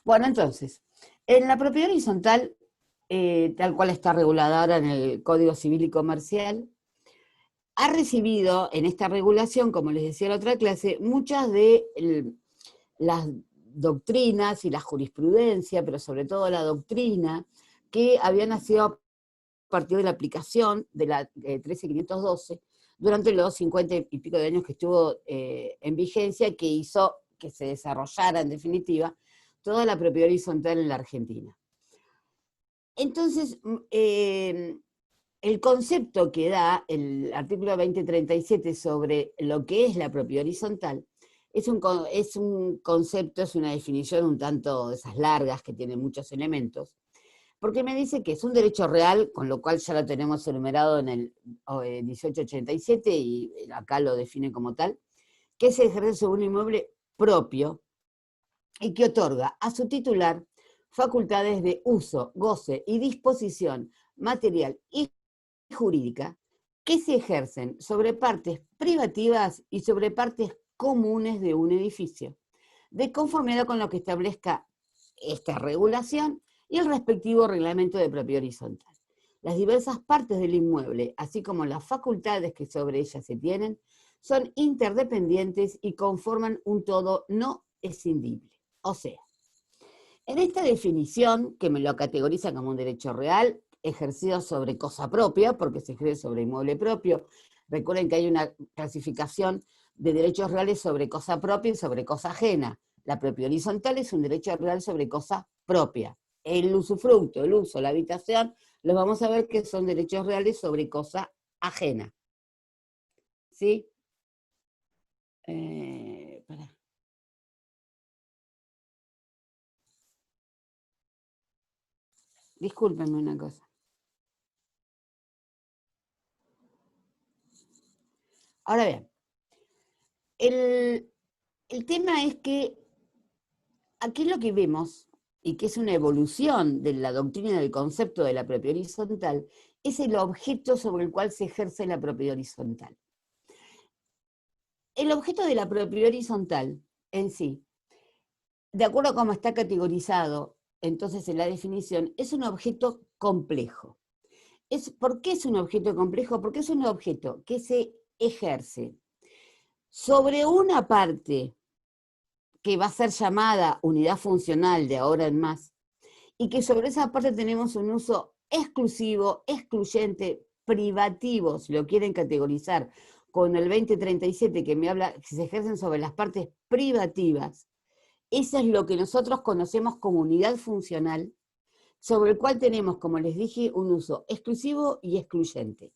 Bueno, entonces, en la propiedad horizontal, tal cual está regulada ahora en el Código Civil y Comercial, ha recibido en esta regulación, como les decía en la otra clase, muchas de las doctrinas y la jurisprudencia, pero sobre todo la doctrina, que había nacido a partir de la aplicación de la 13512 durante los 50 y pico de años que estuvo en vigencia, que hizo que se desarrollara en definitiva toda la propiedad horizontal en la Argentina. Entonces, el concepto que da el artículo 2037 sobre lo que es la propiedad horizontal es un concepto, es una definición un tanto de esas largas que tiene muchos elementos, porque me dice que es un derecho real, con lo cual ya lo tenemos enumerado en el 1887 y acá lo define como tal, que se ejerce sobre un inmueble propio y que otorga a su titular facultades de uso, goce y disposición material y jurídica que se ejercen sobre partes privativas y sobre partes comunes de un edificio, de conformidad con lo que establezca esta regulación y el respectivo reglamento de propiedad horizontal. Las diversas partes del inmueble, así como las facultades que sobre ellas se tienen, son interdependientes y conforman un todo no escindible. O sea, en esta definición, que me lo categoriza como un derecho real, ejercido sobre cosa propia, porque se ejerce sobre inmueble propio. Recuerden que hay una clasificación de derechos reales sobre cosa propia y sobre cosa ajena. La propiedad horizontal es un derecho real sobre cosa propia. El usufructo, el uso, la habitación, los vamos a ver que son derechos reales sobre cosa ajena. ¿Sí? Pará. Discúlpenme una cosa. Ahora bien, el tema es que aquí lo que vemos, y que es una evolución de la doctrina del concepto de la propiedad horizontal, es el objeto sobre el cual se ejerce la propiedad horizontal. El objeto de la propiedad horizontal en sí, de acuerdo a cómo está categorizado entonces en la definición, es un objeto complejo. ¿Por qué es un objeto complejo? Porque es un objeto que se ejerce sobre una parte que va a ser llamada unidad funcional de ahora en más, y que sobre esa parte tenemos un uso exclusivo, excluyente, privativo, si lo quieren categorizar, con el 2037 que me habla que se ejercen sobre las partes privativas. Eso es lo que nosotros conocemos como unidad funcional, sobre el cual tenemos, como les dije, un uso exclusivo y excluyente.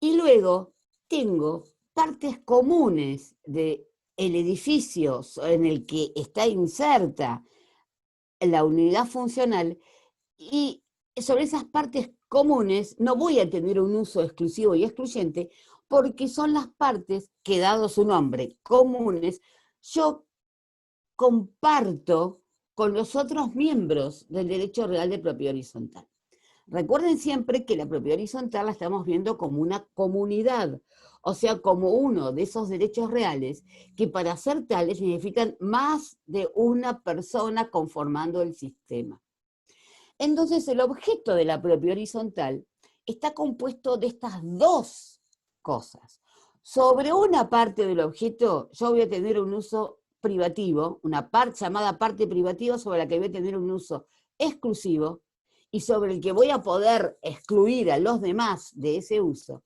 Y luego tengo partes comunes del edificio en el que está inserta la unidad funcional, y sobre esas partes comunes no voy a tener un uso exclusivo y excluyente, porque son las partes que, dado su nombre, comunes, yo comparto con los otros miembros del derecho real de propiedad horizontal. Recuerden siempre que la propiedad horizontal la estamos viendo como una comunidad, o sea, como uno de esos derechos reales que para ser tales necesitan más de una persona conformando el sistema. Entonces, el objeto de la propiedad horizontal está compuesto de estas dos cosas. Sobre una parte del objeto yo voy a tener un uso privativo, una parte llamada parte privativa sobre la que voy a tener un uso exclusivo y sobre el que voy a poder excluir a los demás de ese uso.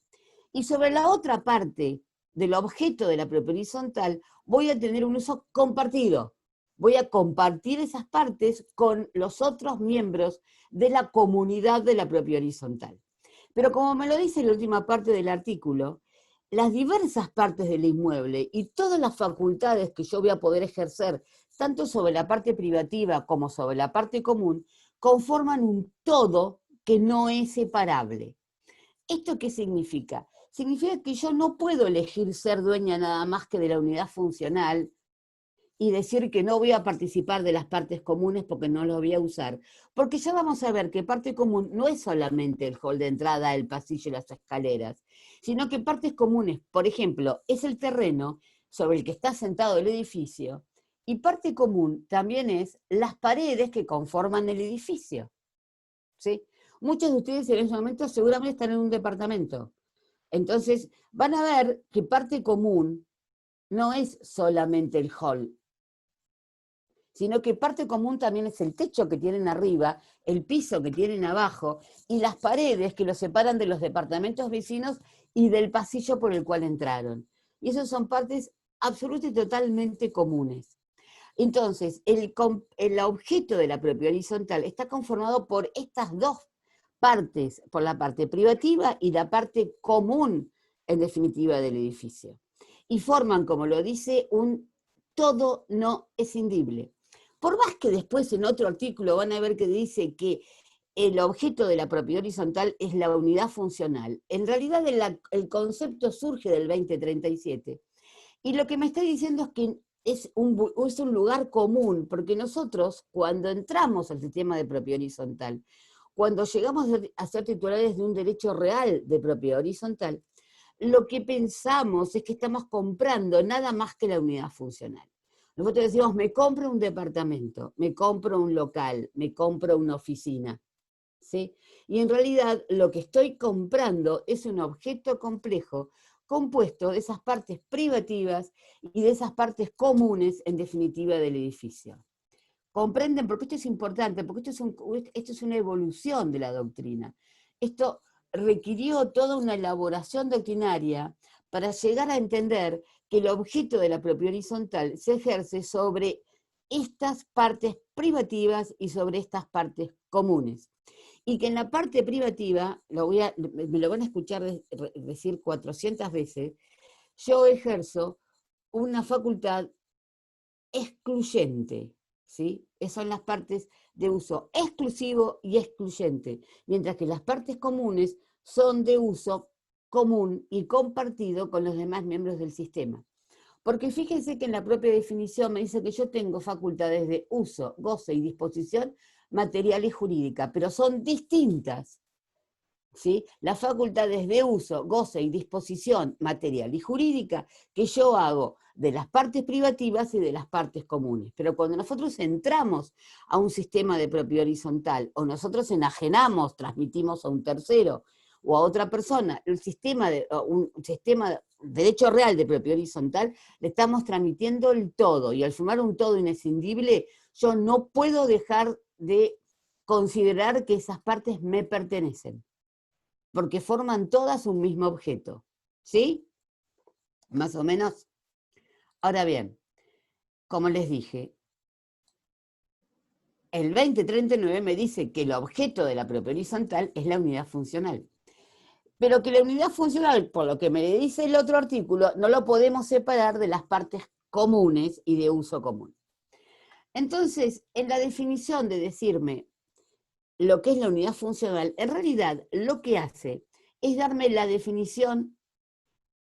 Y sobre la otra parte del objeto de la propiedad horizontal voy a tener un uso compartido. Voy a compartir esas partes con los otros miembros de la comunidad de la propiedad horizontal. Pero como me lo dice la última parte del artículo, las diversas partes del inmueble y todas las facultades que yo voy a poder ejercer, tanto sobre la parte privativa como sobre la parte común, conforman un todo que no es separable. ¿Esto qué significa? Significa que yo no puedo elegir ser dueña nada más que de la unidad funcional y decir que no voy a participar de las partes comunes porque no lo voy a usar. Porque ya vamos a ver que parte común no es solamente el hall de entrada, el pasillo y las escaleras, sino que partes comunes, por ejemplo, es el terreno sobre el que está sentado el edificio, Y parte común también es las paredes que conforman el edificio, ¿sí? Muchos de ustedes en ese momento seguramente están en un departamento. Entonces, van a ver que parte común no es solamente el hall, sino que parte común también es el techo que tienen arriba, el piso que tienen abajo, y las paredes que los separan de los departamentos vecinos y del pasillo por el cual entraron. Y esas son partes absolutamente y totalmente comunes. Entonces, el objeto de la propiedad horizontal está conformado por estas dos partes, por la parte privativa y la parte común, en definitiva, del edificio. Y forman, como lo dice, un todo no escindible. Por más que después en otro artículo van a ver que dice que el objeto de la propiedad horizontal es la unidad funcional. En realidad el concepto surge del 2037. Y lo que me está diciendo es que es un lugar común, porque nosotros cuando entramos al sistema de propiedad horizontal, cuando llegamos a ser titulares de un derecho real de propiedad horizontal, lo que pensamos es que estamos comprando nada más que la unidad funcional. Nosotros decimos, me compro un departamento, me compro un local, me compro una oficina, ¿sí? Y en realidad lo que estoy comprando es un objeto complejo compuesto de esas partes privativas y de esas partes comunes, en definitiva, del edificio. ¿Comprenden? Porque esto es importante, porque esto es una evolución de la doctrina. Esto requirió toda una elaboración doctrinaria para llegar a entender que el objeto de la propiedad horizontal se ejerce sobre estas partes privativas y sobre estas partes comunes. Y que en la parte privativa, me lo van a escuchar decir 400 veces, yo ejerzo una facultad excluyente, ¿sí? Esas son las partes de uso exclusivo y excluyente, mientras que las partes comunes son de uso común y compartido con los demás miembros del sistema. Porque fíjense que en la propia definición me dice que yo tengo facultades de uso, goce y disposición material y jurídica, pero son distintas, ¿sí? Las facultades de uso, goce y disposición material y jurídica que yo hago de las partes privativas y de las partes comunes. Pero cuando nosotros entramos a un sistema de propiedad horizontal o nosotros enajenamos, transmitimos a un tercero o a otra persona un sistema de derecho real de propiedad horizontal, le estamos transmitiendo el todo, y al formar un todo inescindible, yo no puedo dejar de considerar que esas partes me pertenecen, porque forman todas un mismo objeto, ¿sí? Más o menos. Ahora bien, como les dije, el 2039 me dice que el objeto de la propiedad horizontal es la unidad funcional. Pero que la unidad funcional, por lo que me dice el otro artículo, no lo podemos separar de las partes comunes y de uso común. Entonces, en la definición de decirme lo que es la unidad funcional, en realidad lo que hace es darme la definición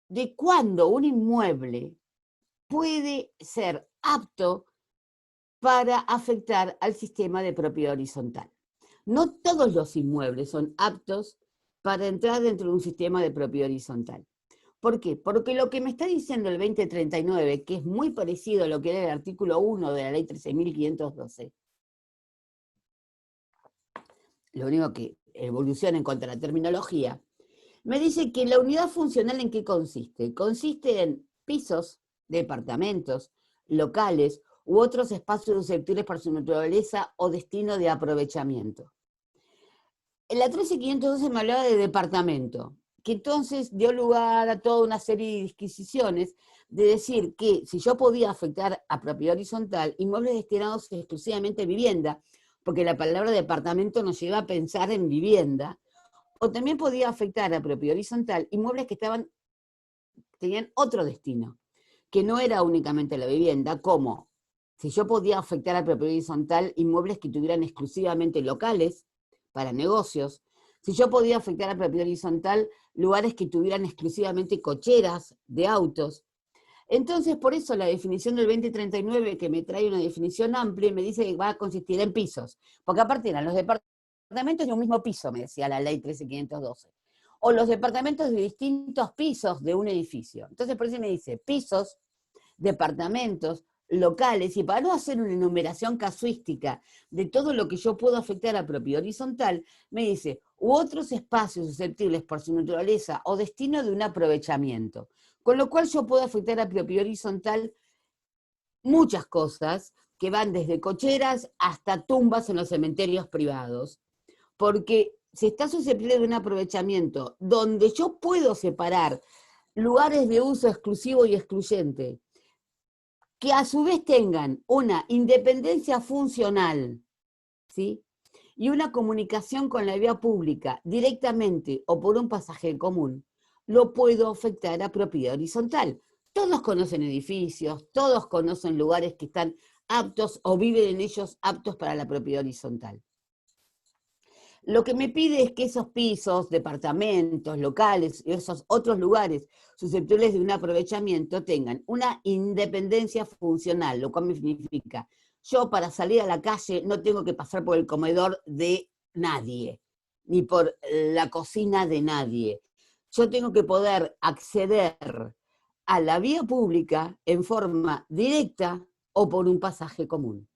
de cuándo un inmueble puede ser apto para afectar al sistema de propiedad horizontal. No todos los inmuebles son aptos para entrar dentro de un sistema de propiedad horizontal. ¿Por qué? Porque lo que me está diciendo el 2039, que es muy parecido a lo que era el artículo 1 de la ley 13.512, lo único que evoluciona en cuanto a la terminología, me dice que la unidad funcional ¿en qué consiste? Consiste en pisos, departamentos, locales u otros espacios susceptibles por su naturaleza o destino de aprovechamiento. En la 13.512 me hablaba de departamento, que entonces dio lugar a toda una serie de disquisiciones de decir que si yo podía afectar a propiedad horizontal inmuebles destinados exclusivamente a vivienda, porque la palabra departamento nos lleva a pensar en vivienda, o también podía afectar a propiedad horizontal inmuebles que tenían otro destino, que no era únicamente la vivienda, como si yo podía afectar a propiedad horizontal inmuebles que tuvieran exclusivamente locales para negocios, si yo podía afectar a propiedad horizontal lugares que tuvieran exclusivamente cocheras de autos. Entonces, por eso la definición del 2039, que me trae una definición amplia, me dice que va a consistir en pisos, porque aparte eran los departamentos de un mismo piso, me decía la ley 13.512, o los departamentos de distintos pisos de un edificio. Entonces, por eso me dice pisos, departamentos, locales, y para no hacer una enumeración casuística de todo lo que yo puedo afectar a propiedad horizontal, me dice, u otros espacios susceptibles por su naturaleza o destino de un aprovechamiento. Con lo cual yo puedo afectar a propiedad horizontal muchas cosas que van desde cocheras hasta tumbas en los cementerios privados, porque si está susceptible de un aprovechamiento donde yo puedo separar lugares de uso exclusivo y excluyente, que a su vez tengan una independencia funcional, ¿sí? Y una comunicación con la vía pública directamente o por un pasaje común, lo puedo afectar a propiedad horizontal. Todos conocen edificios, todos conocen lugares que están aptos o viven en ellos aptos para la propiedad horizontal. Lo que me pide es que esos pisos, departamentos, locales y esos otros lugares susceptibles de un aprovechamiento tengan una independencia funcional, lo cual me significa, yo para salir a la calle no tengo que pasar por el comedor de nadie, ni por la cocina de nadie. Yo tengo que poder acceder a la vía pública en forma directa o por un pasaje común.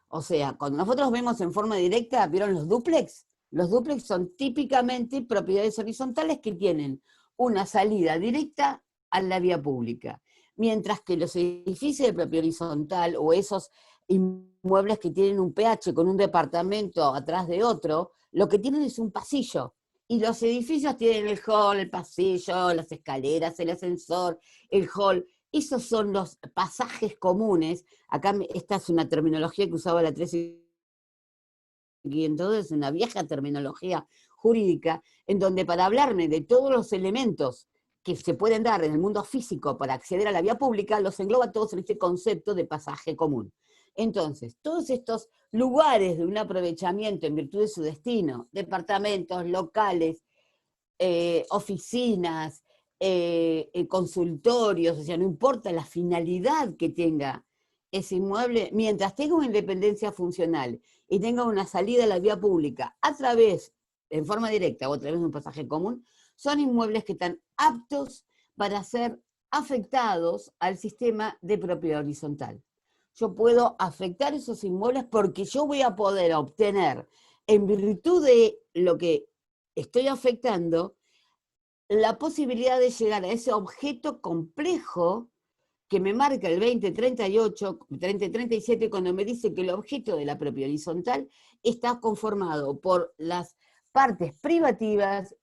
O sea, cuando nosotros vemos en forma directa, ¿vieron los dúplex? Los dúplex son típicamente propiedades horizontales que tienen una salida directa a la vía pública, mientras que los edificios de propiedad horizontal o esos inmuebles que tienen un PH con un departamento atrás de otro, lo que tienen es un pasillo. Y los edificios tienen el hall, el pasillo, las escaleras, el ascensor, el hall. Esos son los pasajes comunes. Acá esta es una terminología que usaba la 13.502, es una vieja terminología jurídica, en donde para hablarme de todos los elementos que se pueden dar en el mundo físico para acceder a la vía pública, los engloba todos en este concepto de pasaje común. Entonces, todos estos lugares de un aprovechamiento en virtud de su destino, departamentos, locales, oficinas, consultorios, o sea, no importa la finalidad que tenga ese inmueble, mientras tenga una independencia funcional y tenga una salida a la vía pública a través, en forma directa o a través de un pasaje común, son inmuebles que están aptos para ser afectados al sistema de propiedad horizontal. Yo puedo afectar esos inmuebles porque yo voy a poder obtener, en virtud de lo que estoy afectando, la posibilidad de llegar a ese objeto complejo que me marca el 2038, 2037, cuando me dice que el objeto de la propiedad horizontal está conformado por las partes privativas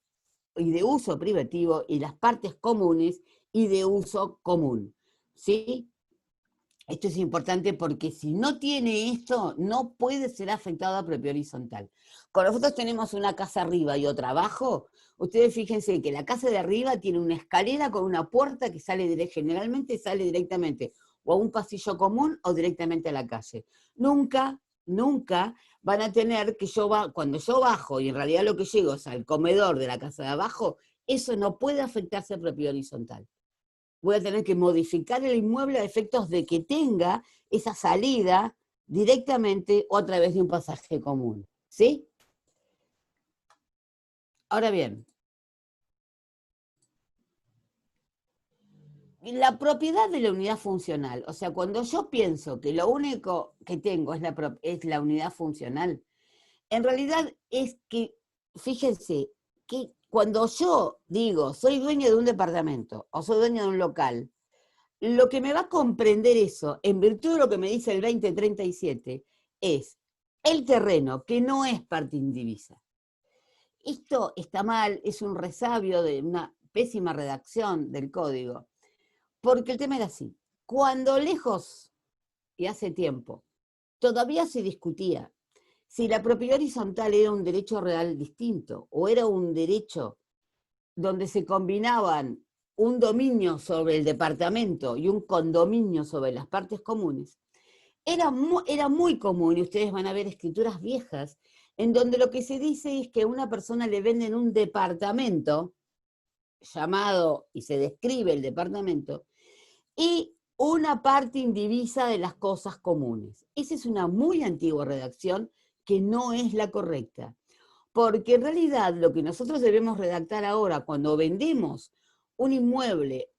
y de uso privativo y las partes comunes y de uso común. ¿Sí? Esto es importante porque si no tiene esto, no puede ser afectado a propiedad horizontal. Cuando nosotros tenemos una casa arriba y otra abajo, ustedes fíjense que la casa de arriba tiene una escalera con una puerta que generalmente sale directamente o a un pasillo común o directamente a la calle. Nunca, nunca van a tener que cuando yo bajo y en realidad lo que llego es al comedor de la casa de abajo, eso no puede afectarse a propiedad horizontal. Voy a tener que modificar el inmueble a efectos de que tenga esa salida directamente o a través de un pasaje común. ¿Sí? Ahora bien, la propiedad de la unidad funcional, o sea, cuando yo pienso que lo único que tengo es la unidad funcional, en realidad es que, fíjense, que cuando yo digo soy dueño de un departamento o soy dueño de un local, lo que me va a comprender eso, en virtud de lo que me dice el 2037, es el terreno, que no es parte indivisa. Esto está mal, es un resabio de una pésima redacción del código, porque el tema era así. Cuando lejos, y hace tiempo, todavía se discutía si la propiedad horizontal era un derecho real distinto o era un derecho donde se combinaban un dominio sobre el departamento y un condominio sobre las partes comunes, era muy común, y ustedes van a ver escrituras viejas, en donde lo que se dice es que a una persona le venden un departamento, llamado, y se describe el departamento, y una parte indivisa de las cosas comunes. Esa es una muy antigua redacción que no es la correcta. Porque en realidad lo que nosotros debemos redactar ahora cuando vendemos un inmueble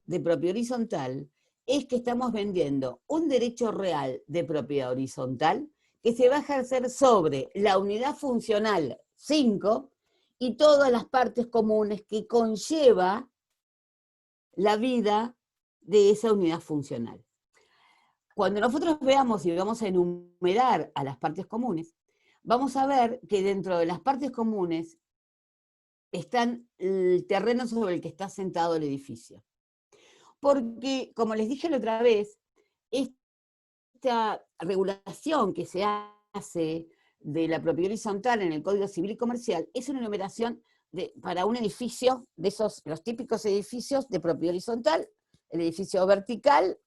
de propiedad horizontal es que estamos vendiendo un derecho real de propiedad horizontal que se va a ejercer sobre la unidad funcional 5 y todas las partes comunes que conlleva la vida de esa unidad funcional. Cuando nosotros veamos y vamos a enumerar a las partes comunes, vamos a ver que dentro de las partes comunes están el terreno sobre el que está sentado el edificio. Porque, como les dije la otra vez, esta regulación que se hace de la propiedad horizontal en el Código Civil y Comercial es una enumeración para un edificio, de esos, los típicos edificios de propiedad horizontal, el edificio vertical,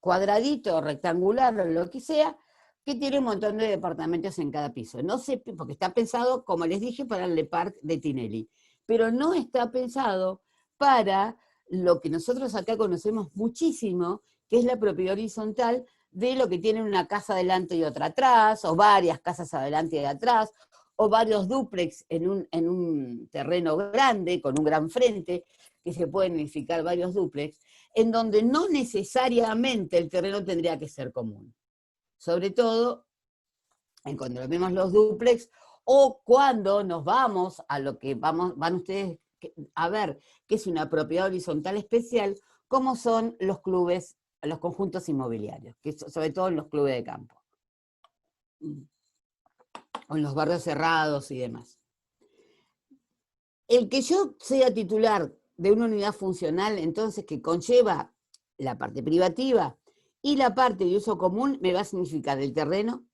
cuadradito, rectangular, o lo que sea, que tiene un montón de departamentos en cada piso. No sé, porque está pensado, como les dije, para el Le Parc de Tinelli, pero no está pensado para lo que nosotros acá conocemos muchísimo, que es la propiedad horizontal de lo que tiene una casa adelante y otra atrás, o varias casas adelante y atrás, o varios dúplex en un terreno grande, con un gran frente, que se pueden edificar varios dúplex, en donde no necesariamente el terreno tendría que ser común. Sobre todo cuando vemos los dúplex, o cuando nos vamos a lo que van ustedes a ver, que es una propiedad horizontal especial, como son los clubes, los conjuntos inmobiliarios, que sobre todo en los clubes de campo, o en los barrios cerrados y demás. El que yo sea titular de una unidad funcional, entonces, que conlleva la parte privativa y la parte de uso común, me va a significar el terreno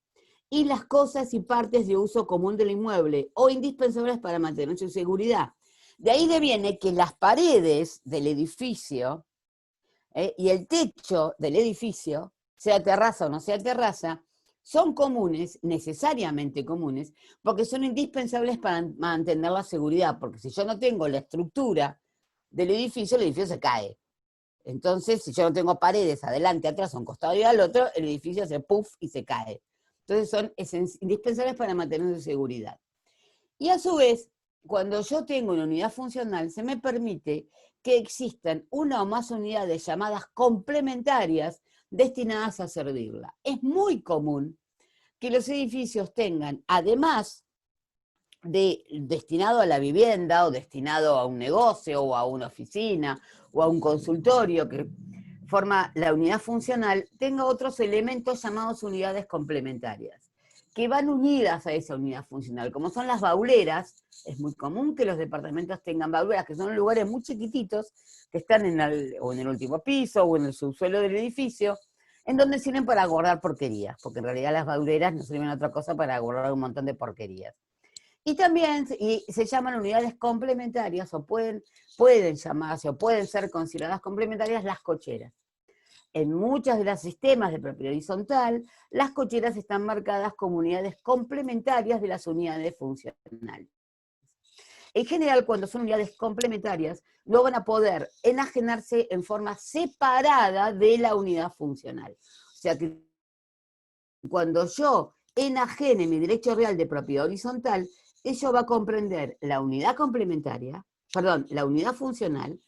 y las cosas y partes de uso común del inmueble, o indispensables para mantener su seguridad. De ahí deviene que las paredes del edificio y el techo del edificio, sea terraza o no sea terraza, son comunes, necesariamente comunes, porque son indispensables para mantener la seguridad, porque si yo no tengo la estructura del edificio, el edificio se cae. Entonces, si yo no tengo paredes adelante, atrás, a un costado y al otro, el edificio se puff y se cae. Entonces son indispensables para mantener su seguridad. Y a su vez, cuando yo tengo una unidad funcional, se me permite que existan una o más unidades llamadas complementarias destinadas a servirla. Es muy común que los edificios tengan, además de destinado a la vivienda o destinado a un negocio o a una oficina o a un consultorio que forma la unidad funcional, tenga otros elementos llamados unidades complementarias, que van unidas a esa unidad funcional, como son las bauleras. Es muy común que los departamentos tengan bauleras, que son lugares muy chiquititos, que están en el último piso o en el subsuelo del edificio, en donde sirven para guardar porquerías, porque en realidad las bauleras no sirven a otra cosa para guardar un montón de porquerías. Y también se llaman unidades complementarias, o pueden llamarse, o pueden ser consideradas complementarias, las cocheras. En muchos de los sistemas de propiedad horizontal, las cocheras están marcadas como unidades complementarias de las unidades funcionales. En general, cuando son unidades complementarias, no van a poder enajenarse en forma separada de la unidad funcional. O sea que cuando yo enajene mi derecho real de propiedad horizontal, eso va a comprender la unidad complementaria, perdón, la unidad funcional,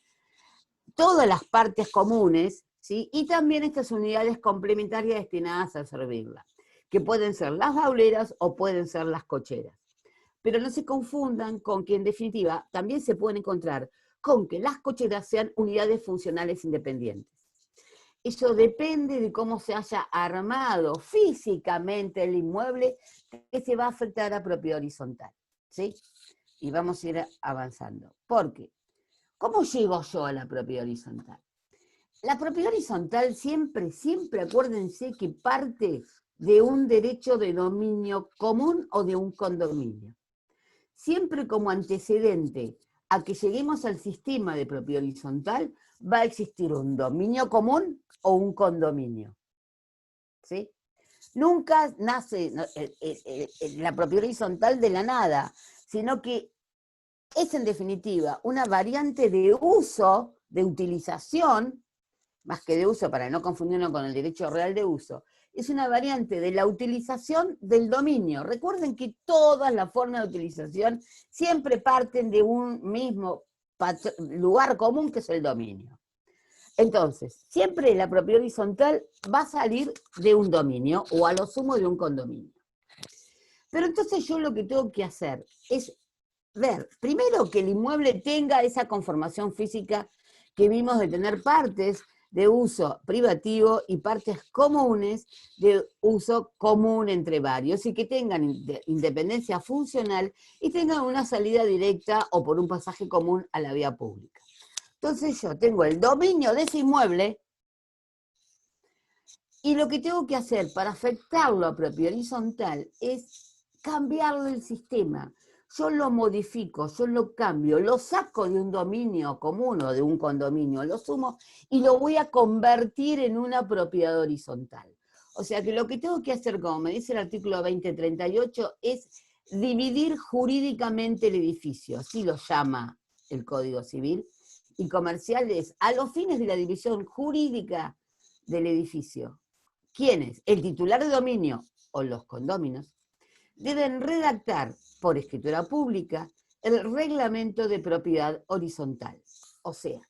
todas las partes comunes, ¿sí? Y también estas unidades complementarias destinadas a servirla, que pueden ser las bauleras o pueden ser las cocheras. Pero no se confundan con que, en definitiva, también se pueden encontrar con que las cocheras sean unidades funcionales independientes. Eso depende de cómo se haya armado físicamente el inmueble que se va a afectar a propiedad horizontal, ¿sí? Y vamos a ir avanzando. ¿Por qué? ¿Cómo llego yo a la propiedad horizontal? La propiedad horizontal siempre acuérdense que parte de un derecho de dominio común o de un condominio. Siempre como antecedente a que lleguemos al sistema de propiedad horizontal, va a existir un dominio común o un condominio. ¿Sí? Nunca nace la propiedad horizontal de la nada, sino que es en definitiva una variante de uso, de utilización, más que de uso para no confundirlo con el derecho real de uso, es una variante de la utilización del dominio. Recuerden que todas las formas de utilización siempre parten de un mismo lugar común, que es el dominio. Entonces, siempre la propiedad horizontal va a salir de un dominio o a lo sumo de un condominio. Pero entonces yo lo que tengo que hacer es ver, primero, que el inmueble tenga esa conformación física que vimos de tener partes de uso privativo y partes comunes de uso común entre varios, y que tengan independencia funcional y tengan una salida directa o por un pasaje común a la vía pública. Entonces yo tengo el dominio de ese inmueble y lo que tengo que hacer para afectarlo a propiedad horizontal es cambiarlo el sistema. Yo lo modifico, yo lo cambio, lo saco de un dominio común o de un condominio, lo sumo y lo voy a convertir en una propiedad horizontal. O sea que lo que tengo que hacer, como me dice el artículo 2038, es dividir jurídicamente el edificio, así lo llama el Código Civil, y comercial es a los fines de la división jurídica del edificio. ¿Quiénes? El titular de dominio o los condóminos deben redactar por escritura pública el reglamento de propiedad horizontal. O sea,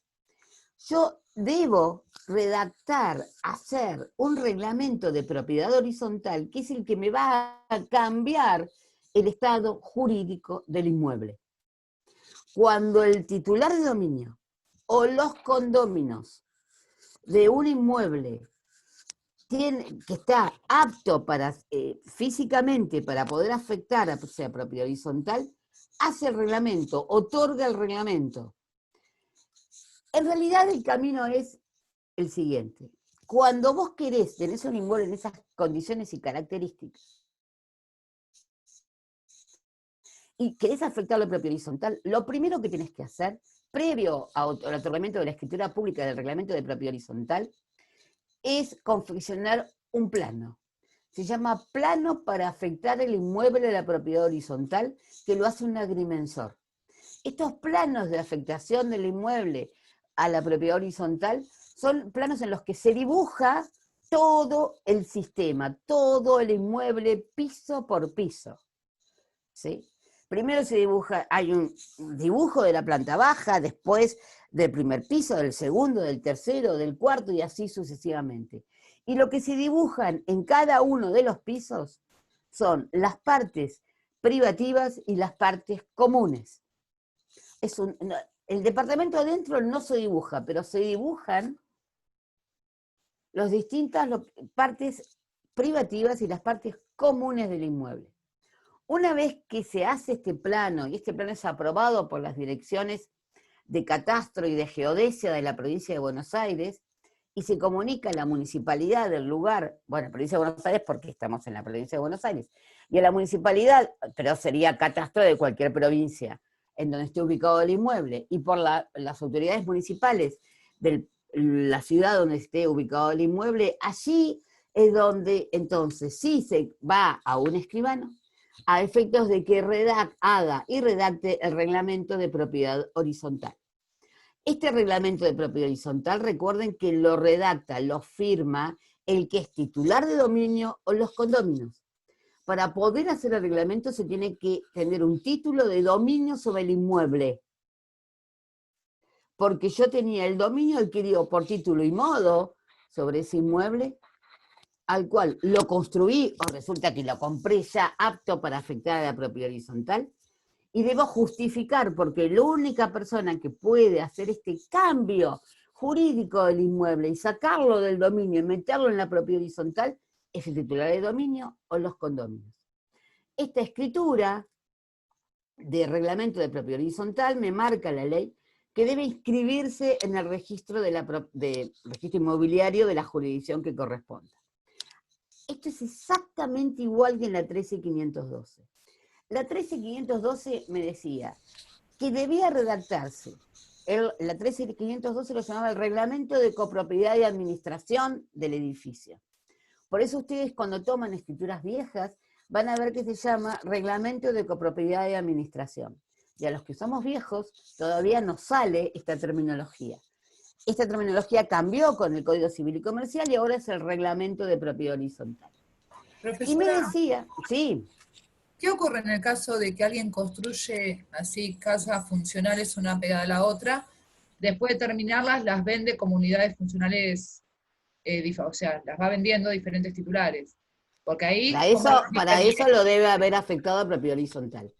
yo debo redactar, hacer un reglamento de propiedad horizontal que es el que me va a cambiar el estado jurídico del inmueble. Cuando el titular de dominio o los condóminos de un inmueble que está apto para, físicamente para poder afectar a propiedad horizontal, hace el reglamento, otorga el reglamento. En realidad el camino es el siguiente. Cuando vos tenés un inmueble en esas condiciones y características, y querés afectar la propiedad horizontal, lo primero que tenés que hacer, previo al otorgamiento de la escritura pública del reglamento de propiedad horizontal, es confeccionar un plano. Se llama plano para afectar el inmueble de la propiedad horizontal, que lo hace un agrimensor. Estos planos de afectación del inmueble a la propiedad horizontal son planos en los que se dibuja todo el sistema, todo el inmueble piso por piso. ¿Sí? Primero se dibuja, hay un dibujo de la planta baja, después del primer piso, del segundo, del tercero, del cuarto y así sucesivamente. Y lo que se dibujan en cada uno de los pisos son las partes privativas y las partes comunes. El departamento adentro no se dibuja, pero se dibujan las distintas partes privativas y las partes comunes del inmueble. Una vez que se hace este plano, y este plano es aprobado por las direcciones de catastro y de geodesia de la provincia de Buenos Aires, y se comunica a la municipalidad del lugar, bueno, provincia de Buenos Aires porque estamos en la provincia de Buenos Aires, y a la municipalidad, pero sería catastro de cualquier provincia en donde esté ubicado el inmueble, y por las autoridades municipales de la ciudad donde esté ubicado el inmueble, allí es donde entonces sí se va a un escribano, a efectos de que haga y redacte el reglamento de propiedad horizontal. Este reglamento de propiedad horizontal, recuerden que lo redacta, lo firma el que es titular de dominio o los condóminos. Para poder hacer el reglamento se tiene que tener un título de dominio sobre el inmueble. Porque yo tenía el dominio adquirido por título y modo sobre ese inmueble, al cual lo construí, o resulta que lo compré ya apto para afectar a la propiedad horizontal, y debo justificar, porque la única persona que puede hacer este cambio jurídico del inmueble y sacarlo del dominio y meterlo en la propiedad horizontal es el titular de dominio o los condóminos. Esta escritura de reglamento de propiedad horizontal me marca la ley que debe inscribirse en el registro, registro inmobiliario de la jurisdicción que corresponda. Esto es exactamente igual que en la 13512. La 13512 me decía que debía redactarse, la 13512 lo llamaba el reglamento de copropiedad y administración del edificio. Por eso ustedes cuando toman escrituras viejas van a ver que se llama reglamento de copropiedad y administración. Y a los que somos viejos todavía nos sale esta terminología. Esta terminología cambió con el Código Civil y Comercial y ahora es el reglamento de propiedad horizontal. Profesora, y me decía, sí. ¿Qué ocurre en el caso de que alguien construye así casas funcionales una pegada a la otra? después de terminarlas, las vende como unidades funcionales, o sea, las va vendiendo a diferentes titulares. Porque ahí, como Para eso lo debe haber afectado a propiedad horizontal.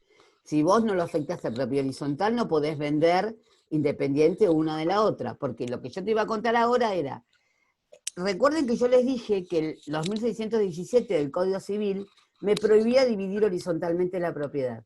Si vos no lo afectaste a propiedad horizontal, no podés vender independiente una de la otra, porque lo que yo te iba a contar ahora era, recuerden que yo les dije que los 1617 del Código Civil me prohibía dividir horizontalmente la propiedad.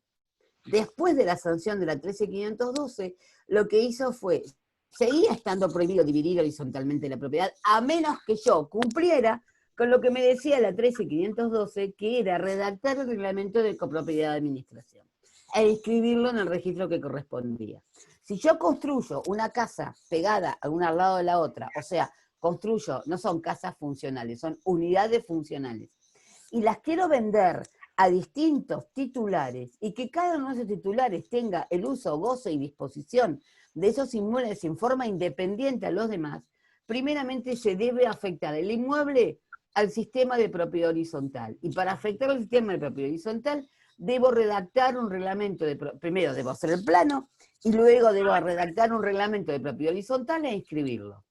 Después de la sanción de la 13512, lo que hizo fue, seguía estando prohibido dividir horizontalmente la propiedad, a menos que yo cumpliera con lo que me decía la 13512, que era redactar el reglamento de copropiedad de administración e inscribirlo en el registro que correspondía. Si yo construyo una casa pegada a una al lado de la otra, o sea, construyo, no son casas funcionales, son unidades funcionales, y las quiero vender a distintos titulares y que cada uno de esos titulares tenga el uso, goce y disposición de esos inmuebles en forma independiente a los demás, primeramente se debe afectar el inmueble al sistema de propiedad horizontal. Y para afectar al sistema de propiedad horizontal, debo redactar un reglamento primero debo hacer el plano, y luego debo redactar un reglamento de propiedad horizontal e inscribirlo.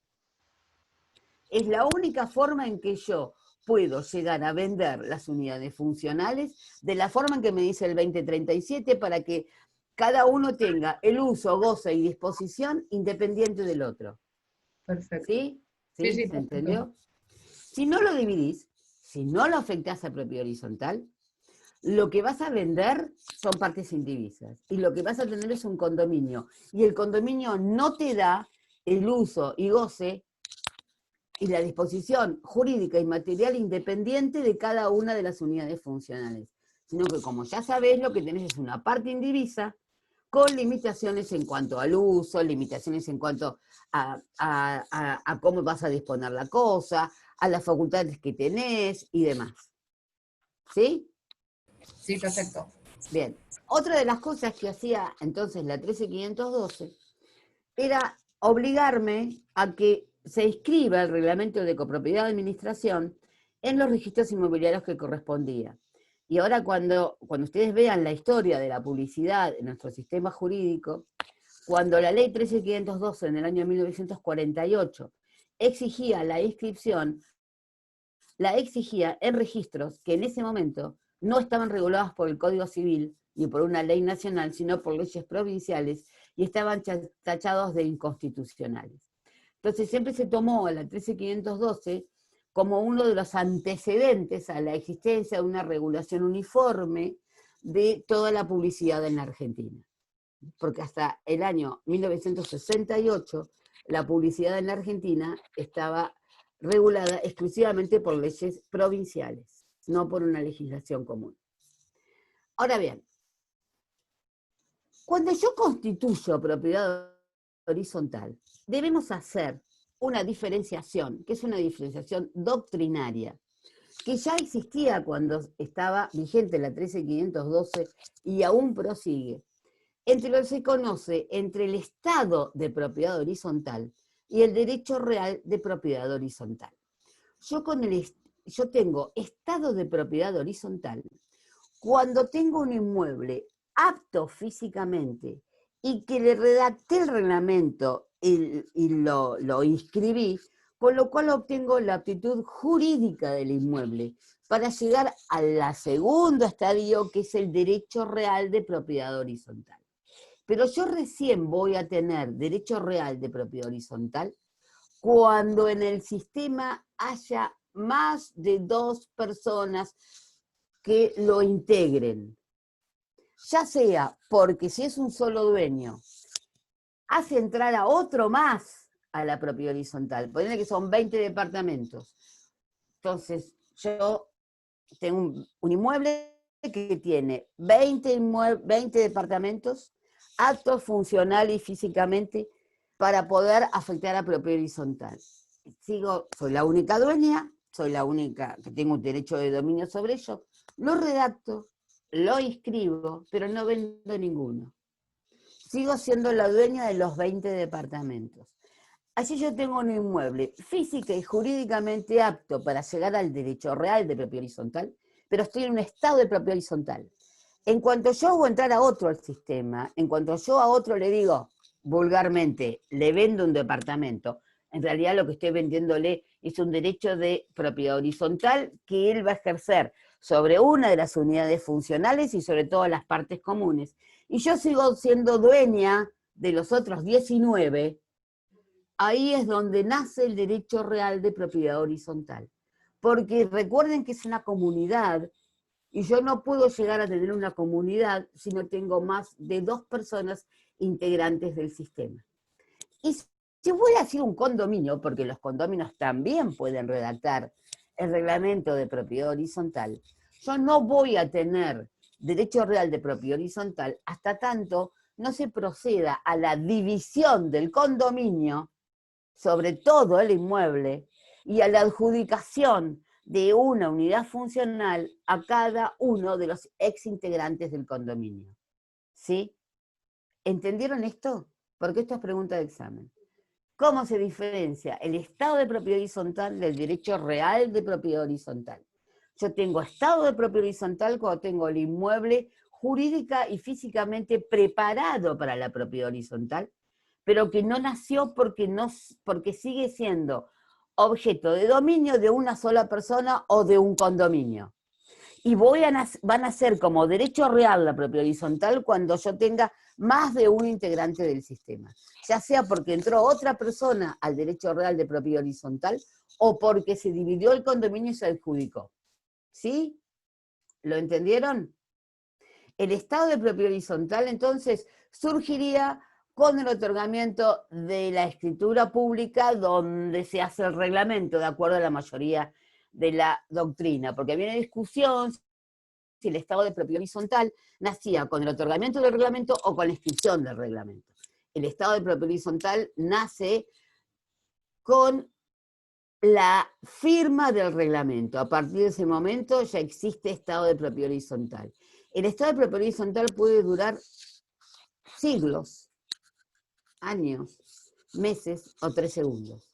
Es la única forma en que yo puedo llegar a vender las unidades funcionales de la forma en que me dice el 2037 para que cada uno tenga el uso, goce y disposición independiente del otro. Perfecto. ¿Sí? Sí, ¿Sí? sí, ¿Se perfecto. entendió? Si no lo dividís, si no lo afectás a propiedad horizontal, lo que vas a vender son partes indivisas. Y lo que vas a tener es un condominio. Y el condominio no te da el uso y goce y la disposición jurídica y material independiente de cada una de las unidades funcionales, sino que como ya sabés, lo que tenés es una parte indivisa con limitaciones en cuanto al uso, limitaciones en cuanto a cómo vas a disponer la cosa, a las facultades que tenés y demás. ¿Sí? Sí, perfecto. Bien. Otra de las cosas que hacía entonces la 13512 era obligarme a que se inscriba el reglamento de copropiedad de administración en los registros inmobiliarios que correspondía. Y ahora cuando ustedes vean la historia de la publicidad en nuestro sistema jurídico, cuando la ley 13512 en el año 1948 exigía la inscripción, la exigía en registros que en ese momento no estaban regulados por el Código Civil ni por una ley nacional, sino por leyes provinciales, y estaban tachados de inconstitucionales. Entonces siempre se tomó a la 13512 como uno de los antecedentes a la existencia de una regulación uniforme de toda la publicidad en la Argentina. Porque hasta el año 1968 la publicidad en la Argentina estaba regulada exclusivamente por leyes provinciales, no por una legislación común. Ahora bien, cuando yo constituyo propiedad horizontal, debemos hacer una diferenciación, que es una diferenciación doctrinaria, que ya existía cuando estaba vigente la 13512 y aún prosigue, entre lo que se conoce entre el estado de propiedad horizontal y el derecho real de propiedad horizontal. Yo tengo estado de propiedad horizontal cuando tengo un inmueble apto físicamente y que le redacté el reglamento y lo inscribí, con lo cual obtengo la aptitud jurídica del inmueble para llegar al segundo estadio, que es el derecho real de propiedad horizontal. Pero yo recién voy a tener derecho real de propiedad horizontal cuando en el sistema haya más de 2 personas que lo integren. Ya sea porque si es un solo dueño, hace entrar a otro más a la propiedad horizontal. Ponele que son 20 departamentos. Entonces, yo tengo un inmueble que tiene 20 departamentos, aptos funcional y físicamente para poder afectar a propiedad horizontal. Soy la única dueña, soy la única que tengo un derecho de dominio sobre ello, lo redacto, lo inscribo, pero no vendo ninguno. Sigo siendo la dueña de los 20 departamentos. Así yo tengo un inmueble física y jurídicamente apto para llegar al derecho real de propiedad horizontal, pero estoy en un estado de propiedad horizontal. En cuanto yo hago entrar a otro al sistema, en cuanto yo a otro le digo, vulgarmente le vendo un departamento, en realidad lo que estoy vendiéndole es un derecho de propiedad horizontal que él va a ejercer sobre una de las unidades funcionales y sobre todas las partes comunes. Y yo sigo siendo dueña de los otros 19, ahí es donde nace el derecho real de propiedad horizontal. Porque recuerden que es una comunidad, y yo no puedo llegar a tener una comunidad si no tengo más de 2 personas integrantes del sistema. Y si voy a hacer un condominio, porque los condominios también pueden redactar el reglamento de propiedad horizontal, yo no voy a tener derecho real de propiedad horizontal hasta tanto no se proceda a la división del condominio sobre todo el inmueble y a la adjudicación de una unidad funcional a cada uno de los ex integrantes del condominio. ¿Sí? ¿Entendieron esto? Porque esto es pregunta de examen. ¿Cómo se diferencia el estado de propiedad horizontal del derecho real de propiedad horizontal? Yo tengo estado de propiedad horizontal cuando tengo el inmueble jurídica y físicamente preparado para la propiedad horizontal, pero que no nació porque sigue siendo objeto de dominio de una sola persona o de un condominio. Y van a ser como derecho real la propiedad horizontal cuando yo tenga más de un integrante del sistema. Ya sea porque entró otra persona al derecho real de propiedad horizontal o porque se dividió el condominio y se adjudicó. ¿Sí? ¿Lo entendieron? El estado de propiedad horizontal entonces surgiría con el otorgamiento de la escritura pública donde se hace el reglamento de acuerdo a la mayoría de la doctrina, porque había una discusión si el estado de propiedad horizontal nacía con el otorgamiento del reglamento o con la inscripción del reglamento. El estado de propiedad horizontal nace con la firma del reglamento. A partir de ese momento ya existe estado de propiedad horizontal. El estado de propiedad horizontal puede durar siglos, años, meses o 3 segundos.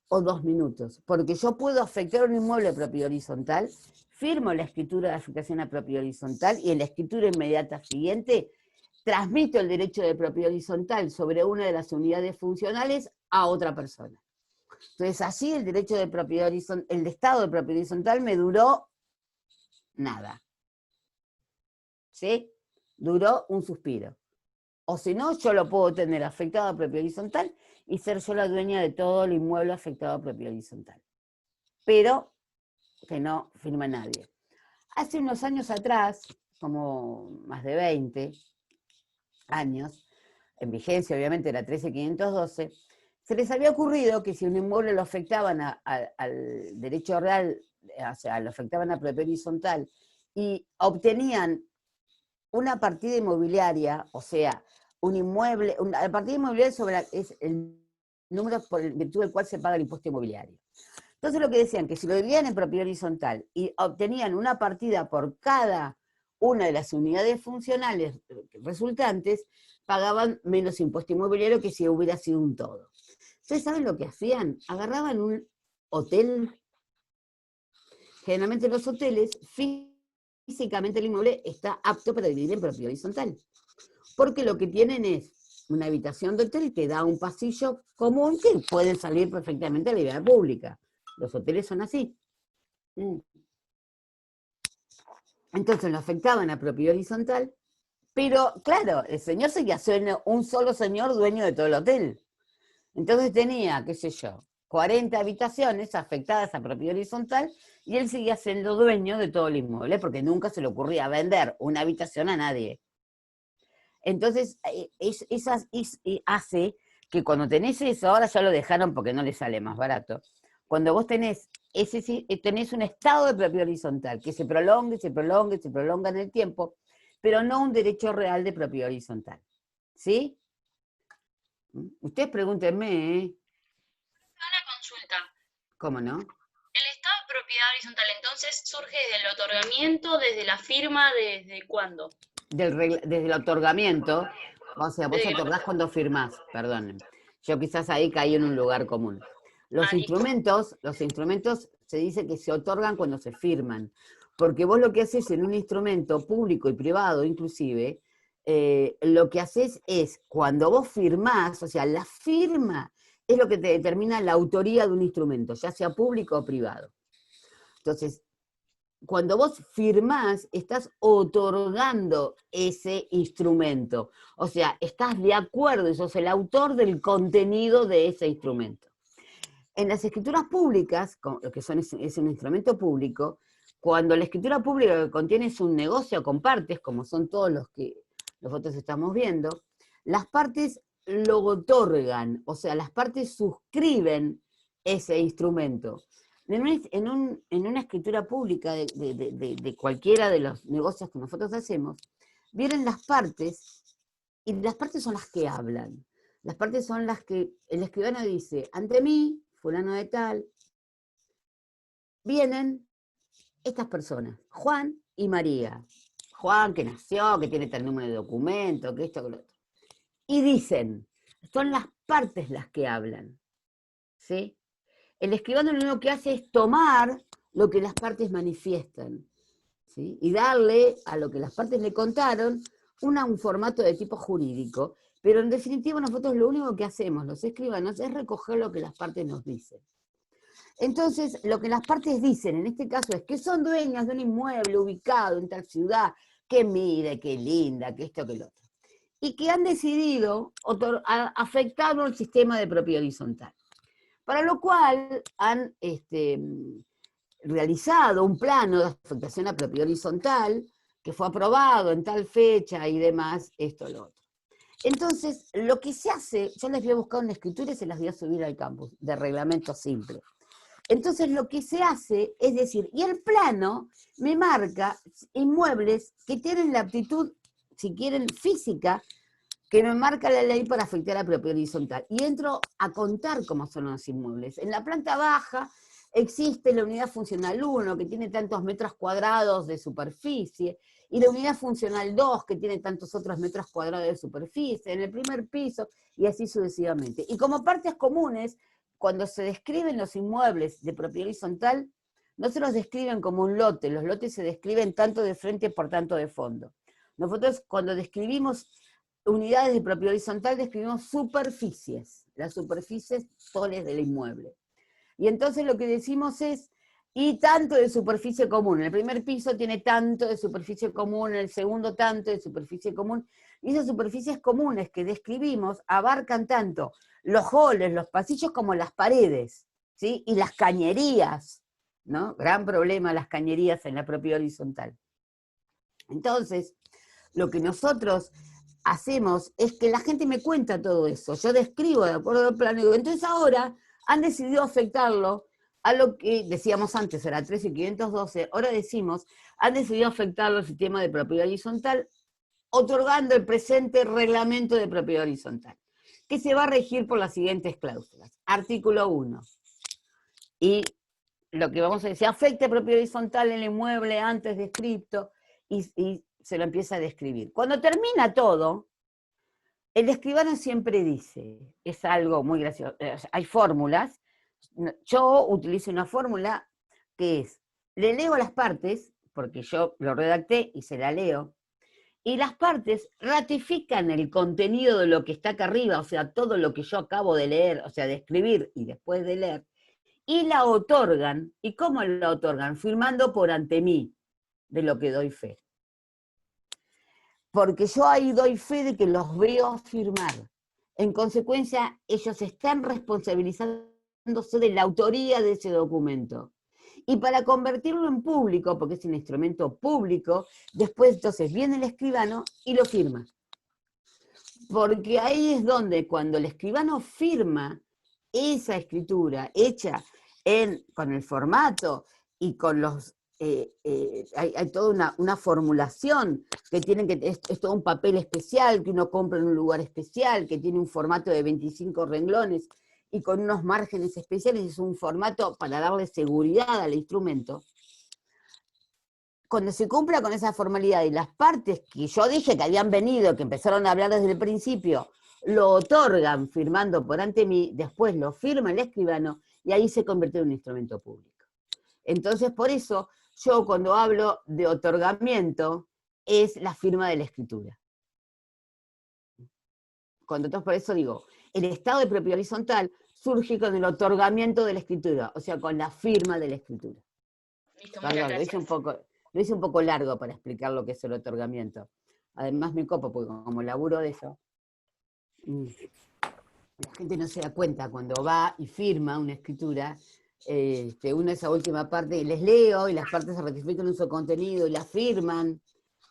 O 2 minutos. Porque yo puedo afectar un inmueble a propiedad horizontal, firmo la escritura de afectación a propiedad horizontal y en la escritura inmediata siguiente transmito el derecho de propiedad horizontal sobre una de las unidades funcionales a otra persona. Entonces así el derecho de propiedad horizontal, el estado de propiedad horizontal me duró nada. ¿Sí? Duró un suspiro. O si no, yo lo puedo tener afectado a propiedad horizontal y ser yo la dueña de todo el inmueble afectado a propiedad horizontal. Pero que no firma nadie. Hace unos años atrás, como más de 20 años, en vigencia obviamente era 13512, se les había ocurrido que si un inmueble lo afectaban al derecho real, o sea, lo afectaban a propiedad horizontal, y obtenían una partida inmobiliaria, o sea, un inmueble, la partida inmobiliaria es el número por virtud del cual se paga el impuesto inmobiliario. Entonces lo que decían, que si lo dividían en propiedad horizontal y obtenían una partida por cada una de las unidades funcionales resultantes, pagaban menos impuesto inmobiliario que si hubiera sido un todo. ¿Ustedes saben lo que hacían? Agarraban un hotel, generalmente los hoteles, físicamente el inmueble está apto para dividir en propiedad horizontal. Porque lo que tienen es una habitación de hotel que da un pasillo común que puede salir perfectamente a la vía pública. Los hoteles son así. Entonces lo afectaban a propiedad horizontal, pero claro, el señor seguía siendo un solo señor dueño de todo el hotel. Entonces tenía, qué sé yo, 40 habitaciones afectadas a propiedad horizontal y él seguía siendo dueño de todo el inmueble porque nunca se le ocurría vender una habitación a nadie. Entonces, hace que cuando tenés eso, ahora ya lo dejaron porque no le sale más barato, cuando vos tenés un estado de propiedad horizontal que se prolonga, se prolonga, se prolonga en el tiempo, pero no un derecho real de propiedad horizontal. ¿Sí? Ustedes pregúntenme, ¿eh? Una consulta. ¿Cómo no? El estado de propiedad horizontal entonces surge desde el otorgamiento, desde la firma, ¿desde cuándo? Desde el otorgamiento, o sea, vos Desde el otorgás cuando firmás, perdonen. Yo quizás ahí caí en un lugar común. Los listo. instrumentos se dice que se otorgan cuando se firman, porque vos lo que haces en un instrumento público y privado inclusive, lo que haces es, cuando vos firmás, o sea, la firma es lo que te determina la autoría de un instrumento, ya sea público o privado. Entonces, cuando vos firmás, estás otorgando ese instrumento. O sea, estás de acuerdo y sos el autor del contenido de ese instrumento. En las escrituras públicas, lo que es un instrumento público, cuando la escritura pública lo que contiene es un negocio con partes, como son todos los que nosotros estamos viendo, las partes lo otorgan, o sea, las partes suscriben ese instrumento. En una escritura pública de cualquiera de los negocios que nosotros hacemos, vienen las partes, y las partes son las que hablan. Las partes son las que el escribano dice, ante mí, fulano de tal, vienen estas personas, Juan y María. Juan que nació, que tiene tal número de documento, que esto, que lo otro. Y dicen, son las partes las que hablan, ¿sí? El escribano lo único que hace es tomar lo que las partes manifiestan, ¿sí? Y darle a lo que las partes le contaron un formato de tipo jurídico, pero en definitiva nosotros lo único que hacemos, los escribanos, es recoger lo que las partes nos dicen. Entonces, lo que las partes dicen, en este caso, es que son dueñas de un inmueble ubicado en tal ciudad, que mire, que linda, que esto, que lo otro. Y que han decidido afectarlo al sistema de propiedad horizontal. Para lo cual han realizado un plano de afectación a propiedad horizontal, que fue aprobado en tal fecha y demás, esto, lo otro. Entonces, lo que se hace, yo les voy a buscar una escritura y se las voy a subir al campus, de reglamento simple. Entonces, lo que se hace es decir, y el plano me marca inmuebles que tienen la aptitud, si quieren, física, que me marca la ley para afectar a propiedad horizontal. Y entro a contar cómo son los inmuebles. En la planta baja existe la unidad funcional 1, que tiene tantos metros cuadrados de superficie, y la unidad funcional 2, que tiene tantos otros metros cuadrados de superficie, en el primer piso, y así sucesivamente. Y como partes comunes, cuando se describen los inmuebles de propiedad horizontal, no se los describen como un lote, los lotes se describen tanto de frente por tanto de fondo. Nosotros cuando describimos unidades de propiedad horizontal describimos superficies, las superficies soles del inmueble. Y entonces lo que decimos es, y tanto de superficie común, en el primer piso tiene tanto de superficie común, en el segundo tanto de superficie común, y esas superficies comunes que describimos abarcan tanto los halls, los pasillos, como las paredes, ¿sí? Y las cañerías, ¿no? Gran problema las cañerías en la propiedad horizontal. Entonces, lo que nosotros hacemos es que la gente me cuenta todo eso, yo describo de acuerdo al plano, y digo, entonces ahora han decidido afectarlo a lo que decíamos antes, era 13.512, ahora decimos, han decidido afectarlo al sistema de propiedad horizontal, otorgando el presente reglamento de propiedad horizontal, que se va a regir por las siguientes cláusulas. Artículo 1. Y lo que vamos a decir, afecta propiedad horizontal en el inmueble antes descrito, y se lo empieza a describir. Cuando termina todo, el escribano siempre dice, es algo muy gracioso, hay fórmulas, yo utilizo una fórmula que es, le leo las partes, porque yo lo redacté y se la leo, y las partes ratifican el contenido de lo que está acá arriba, o sea, todo lo que yo acabo de leer, o sea, de escribir y después de leer, y la otorgan. ¿Y cómo la otorgan? Firmando por ante mí, de lo que doy fe. Porque yo ahí doy fe de que los veo firmar. En consecuencia, ellos están responsabilizándose de la autoría de ese documento. Y para convertirlo en público, porque es un instrumento público, después entonces viene el escribano y lo firma. Porque ahí es donde cuando el escribano firma esa escritura hecha con el formato y con los... hay toda una formulación que tienen que... Es todo un papel especial que uno compra en un lugar especial, que tiene un formato de 25 renglones y con unos márgenes especiales, es un formato para darle seguridad al instrumento. Cuando se cumpla con esa formalidad y las partes que yo dije que habían venido, que empezaron a hablar desde el principio, lo otorgan firmando por ante mí, después lo firma el escribano y ahí se convierte en un instrumento público. Entonces, por eso, yo cuando hablo de otorgamiento, es la firma de la escritura. entonces por eso digo, el estado de propiedad horizontal surge con el otorgamiento de la escritura, o sea, con la firma de la escritura. Listo, muchas Perdón, gracias. lo hice un poco largo para explicar lo que es el otorgamiento. Además me copo, porque como laburo de eso, la gente no se da cuenta cuando va y firma una escritura, uno esa última parte, les leo, y las partes se ratifican en su contenido, y la firman,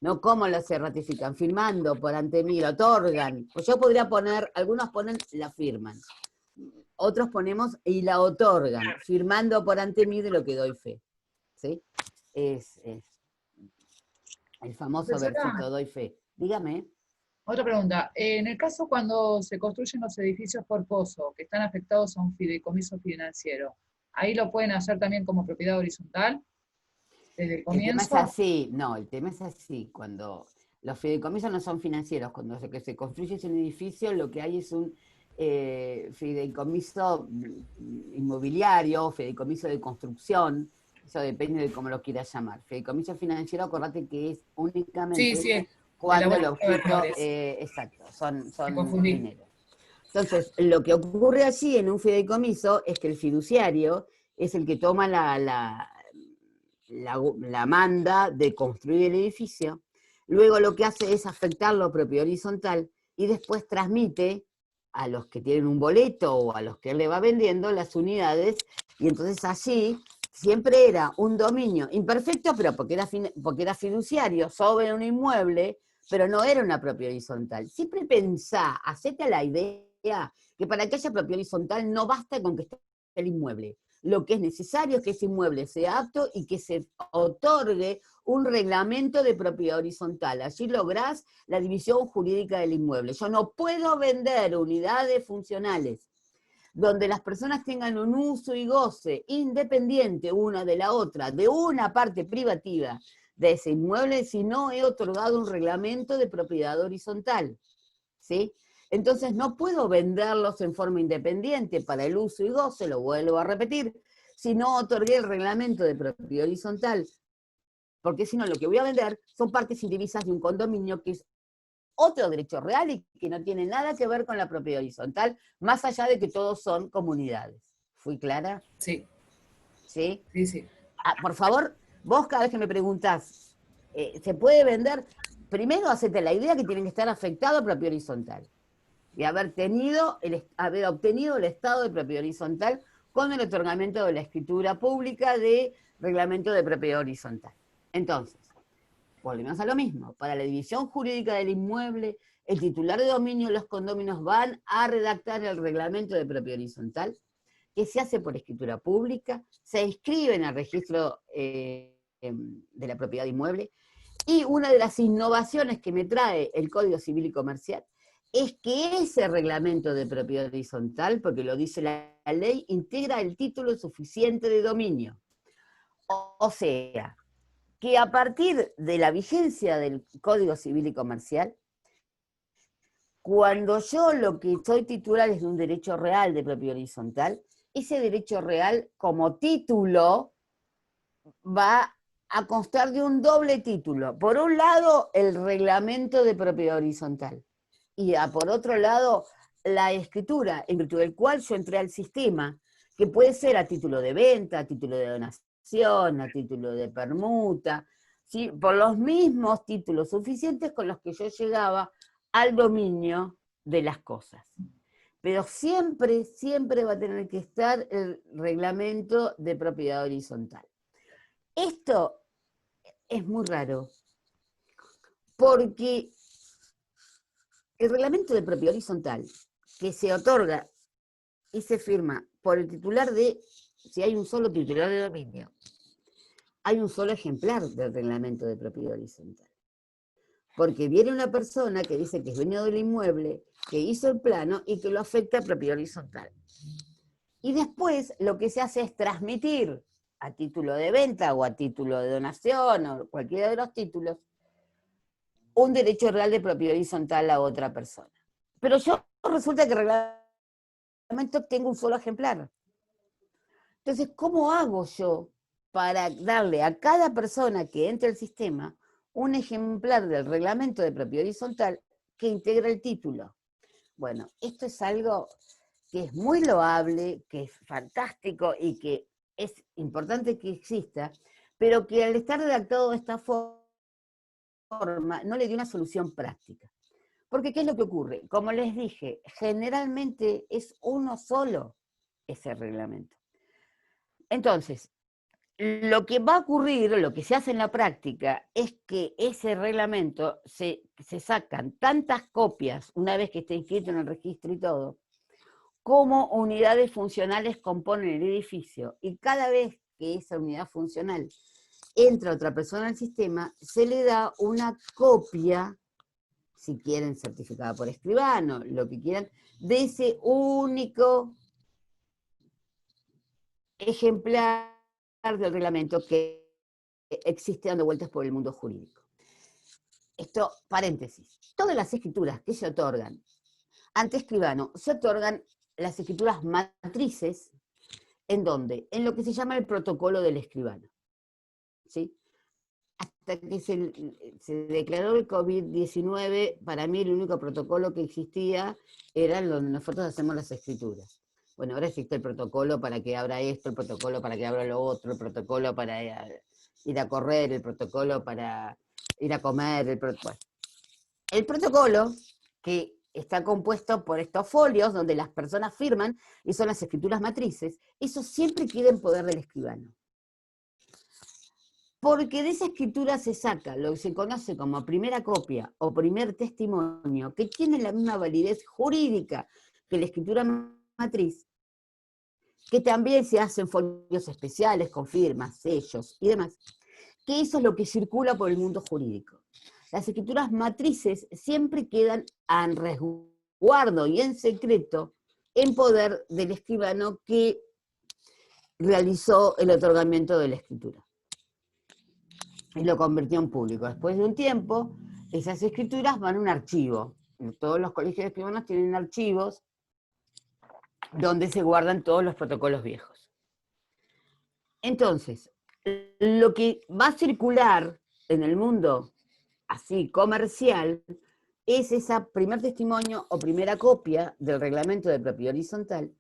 ¿no? ¿Cómo lo se ratifican? Firmando por ante mí, lo otorgan. Pues yo podría poner, algunos ponen la firman, otros ponemos y la otorgan, firmando por ante mí de lo que doy fe. ¿Sí? Es el famoso Profesora, versito, doy fe. Dígame. otra pregunta. En el caso cuando se construyen los edificios por pozo, que están afectados a un fideicomiso financiero, ¿ahí lo pueden hacer también como propiedad horizontal desde el El tema es comienzo? así, no, el tema es así, cuando los fideicomisos no son financieros, cuando se construye un edificio, lo que hay es un fideicomiso inmobiliario, fideicomiso de construcción, eso depende de cómo lo quieras llamar. Fideicomiso financiero, acordate que es únicamente Sí, de la cuando el bolsa de objeto, valores. exacto, Me son confundí. dinero. Entonces, lo que ocurre allí en un fideicomiso es que el fiduciario es el que toma la manda de construir el edificio, luego lo que hace es afectarlo a propiedad horizontal y después transmite a los que tienen un boleto o a los que él le va vendiendo las unidades, y entonces allí siempre era un dominio imperfecto, pero porque era fiduciario sobre un inmueble, pero no era una propiedad horizontal. Siempre pensá, hacete la idea que para que haya propiedad horizontal no basta con que esté el inmueble. Lo que es necesario es que ese inmueble sea apto y que se otorgue un reglamento de propiedad horizontal. Allí lográs la división jurídica del inmueble. Yo no puedo vender unidades funcionales donde las personas tengan un uso y goce independiente una de la otra, de una parte privativa de ese inmueble, si no he otorgado un reglamento de propiedad horizontal. ¿Sí? Entonces no puedo venderlos en forma independiente para el uso y goce, lo vuelvo a repetir, si no otorgué el reglamento de propiedad horizontal, porque si no lo que voy a vender son partes indivisas de un condominio que es otro derecho real y que no tiene nada que ver con la propiedad horizontal, más allá de que todos son comunidades. ¿Fui clara? Sí, ¿Sí? sí, sí. Por favor, vos cada vez que me preguntás, ¿se puede vender? Primero, hacete la idea que tienen que estar afectados a propiedad horizontal y haber obtenido el estado de propiedad horizontal con el otorgamiento de la escritura pública de reglamento de propiedad horizontal. Entonces, volvemos a lo mismo. Para la división jurídica del inmueble, el titular de dominio y los condóminos van a redactar el reglamento de propiedad horizontal, que se hace por escritura pública, se inscribe en el registro de la propiedad inmueble, y una de las innovaciones que me trae el Código Civil y Comercial es que ese reglamento de propiedad horizontal, porque lo dice la ley, integra el título suficiente de dominio. O sea, que a partir de la vigencia del Código Civil y Comercial, cuando yo lo que soy titular es de un derecho real de propiedad horizontal, ese derecho real como título va a constar de un doble título. Por un lado, el reglamento de propiedad horizontal. Y por otro lado, la escritura, en virtud del cual yo entré al sistema, que puede ser a título de venta, a título de donación, a título de permuta, ¿sí? Por los mismos títulos suficientes con los que yo llegaba al dominio de las cosas. Pero siempre, siempre va a tener que estar el reglamento de propiedad horizontal. Esto es muy raro, porque el reglamento de propiedad horizontal, que se otorga y se firma por el titular si hay un solo titular de dominio, hay un solo ejemplar del reglamento de propiedad horizontal. Porque viene una persona que dice que es dueño del inmueble, que hizo el plano y que lo afecta a propiedad horizontal. Y después lo que se hace es transmitir a título de venta o a título de donación o cualquiera de los títulos un derecho real de propiedad horizontal a otra persona. Pero yo resulta que el reglamento tengo un solo ejemplar. Entonces, ¿cómo hago yo para darle a cada persona que entre al sistema un ejemplar del reglamento de propiedad horizontal que integra el título? Bueno, esto es algo que es muy loable, que es fantástico y que es importante que exista, pero que al estar redactado de esta forma no le dio una solución práctica. Porque ¿qué es lo que ocurre? Como les dije, generalmente es uno solo ese reglamento. Entonces, lo que va a ocurrir, lo que se hace en la práctica, es que ese reglamento se sacan tantas copias, una vez que esté inscrito en el registro y todo, como unidades funcionales componen el edificio, y cada vez que esa unidad funcional entra otra persona al sistema, se le da una copia, si quieren certificada por escribano, lo que quieran, de ese único ejemplar del reglamento que existe dando vueltas por el mundo jurídico. Esto, paréntesis, todas las escrituras que se otorgan ante escribano, se otorgan las escrituras matrices, ¿en dónde? En lo que se llama el protocolo del escribano, ¿sí? Hasta que se declaró el COVID-19, para mí el único protocolo que existía era el donde nosotros hacemos las escrituras. Bueno, ahora existe el protocolo para que abra esto, el protocolo para que abra lo otro, el protocolo para ir a correr, el protocolo para ir a comer, el protocolo que está compuesto por estos folios donde las personas firman y son las escrituras matrices, eso siempre queda en poder del escribano. Porque de esa escritura se saca lo que se conoce como primera copia o primer testimonio, que tiene la misma validez jurídica que la escritura matriz, que también se hacen folios especiales con firmas, sellos y demás, que eso es lo que circula por el mundo jurídico. Las escrituras matrices siempre quedan en resguardo y en secreto en poder del escribano que realizó el otorgamiento de la escritura. Y lo convirtió en público. Después de un tiempo, esas escrituras van a un archivo. Todos los colegios de escribanos tienen archivos donde se guardan todos los protocolos viejos. Entonces, lo que va a circular en el mundo así comercial es esa primer testimonio o primera copia del reglamento de propiedad horizontal,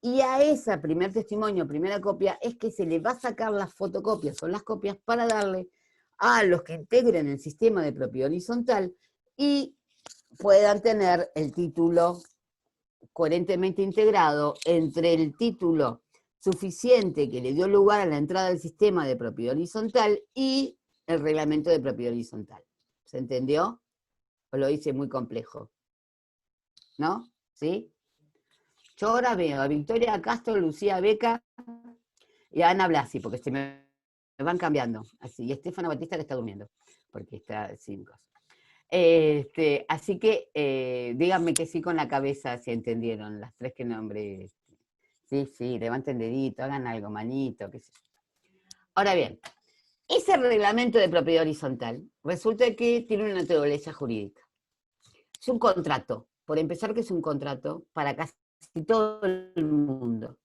y a esa primer testimonio o primera copia es que se le va a sacar las fotocopias o las copias para darle a los que integren el sistema de propiedad horizontal y puedan tener el título coherentemente integrado entre el título suficiente que le dio lugar a la entrada del sistema de propiedad horizontal y el reglamento de propiedad horizontal. ¿Se entendió? ¿O lo hice muy complejo? ¿No? ¿Sí? Yo ahora veo a Victoria Castro, Lucía Beca y a Ana Blasi, porque se me van cambiando. Así, y Estefano Batista que está durmiendo, porque está sin cosas. Así que díganme que sí con la cabeza si entendieron las tres que nombré. Sí, levanten dedito, hagan algo, manito, qué sé yo. Ahora bien, ese reglamento de propiedad horizontal resulta que tiene una naturaleza jurídica. Es un contrato, por empezar que es un contrato para casi todo el mundo.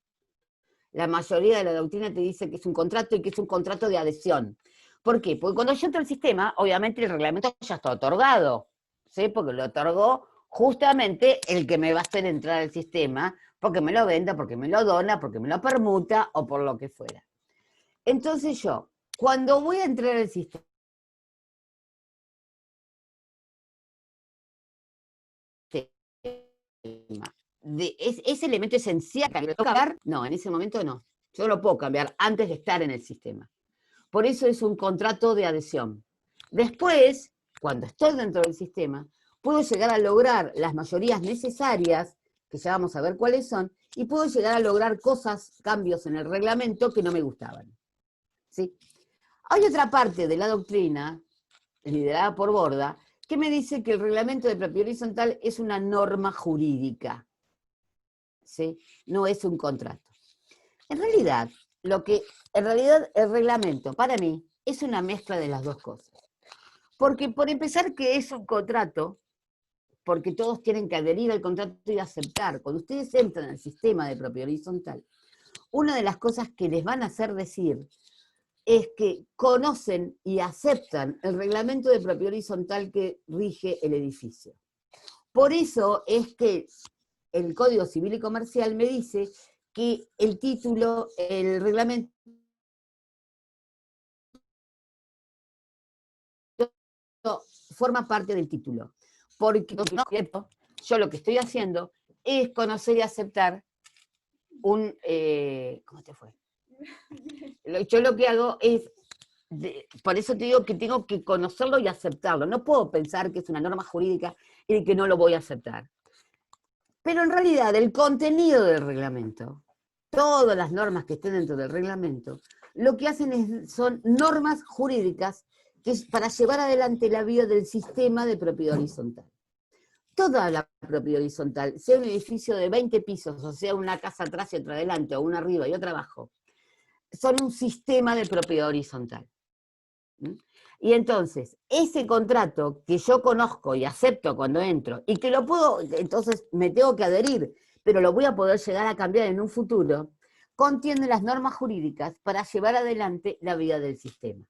La mayoría de la doctrina te dice que es un contrato y que es un contrato de adhesión. ¿Por qué? Porque cuando yo entro al sistema, obviamente el reglamento ya está otorgado, ¿sí? Porque lo otorgó justamente el que me va a hacer entrar al sistema, porque me lo venda, porque me lo dona, porque me lo permuta o por lo que fuera. Entonces yo, cuando voy a entrar al sistema, ese elemento esencial que lo cambiar, no, en ese momento no. Yo lo puedo cambiar antes de estar en el sistema. Por eso es un contrato de adhesión. Después, cuando estoy dentro del sistema, puedo llegar a lograr las mayorías necesarias, que ya vamos a ver cuáles son, y puedo llegar a lograr cosas, cambios en el reglamento que no me gustaban. ¿Sí? Hay otra parte de la doctrina, liderada por Borda, que me dice que el reglamento de propiedad horizontal es una norma jurídica, ¿sí? No es un contrato. En realidad, el reglamento, para mí, es una mezcla de las dos cosas. Porque por empezar que es un contrato, porque todos tienen que adherir al contrato y aceptar. Cuando ustedes entran al sistema de propiedad horizontal, una de las cosas que les van a hacer decir es que conocen y aceptan el reglamento de propiedad horizontal que rige el edificio. Por eso es que el Código Civil y Comercial me dice que el título, el reglamento, forma parte del título. Porque no es cierto, yo lo que estoy haciendo es conocer y aceptar un... ¿cómo te fue? Yo lo que hago es, por eso te digo que tengo que conocerlo y aceptarlo. No puedo pensar que es una norma jurídica y que no lo voy a aceptar. Pero en realidad el contenido del reglamento, todas las normas que estén dentro del reglamento, lo que hacen son normas jurídicas que es para llevar adelante la vida del sistema de propiedad horizontal. Toda la propiedad horizontal, sea un edificio de 20 pisos, o sea una casa atrás y otra adelante, o una arriba y otra abajo, son un sistema de propiedad horizontal. Y entonces, ese contrato que yo conozco y acepto cuando entro, y que lo puedo, entonces me tengo que adherir, pero lo voy a poder llegar a cambiar en un futuro, contiene las normas jurídicas para llevar adelante la vida del sistema.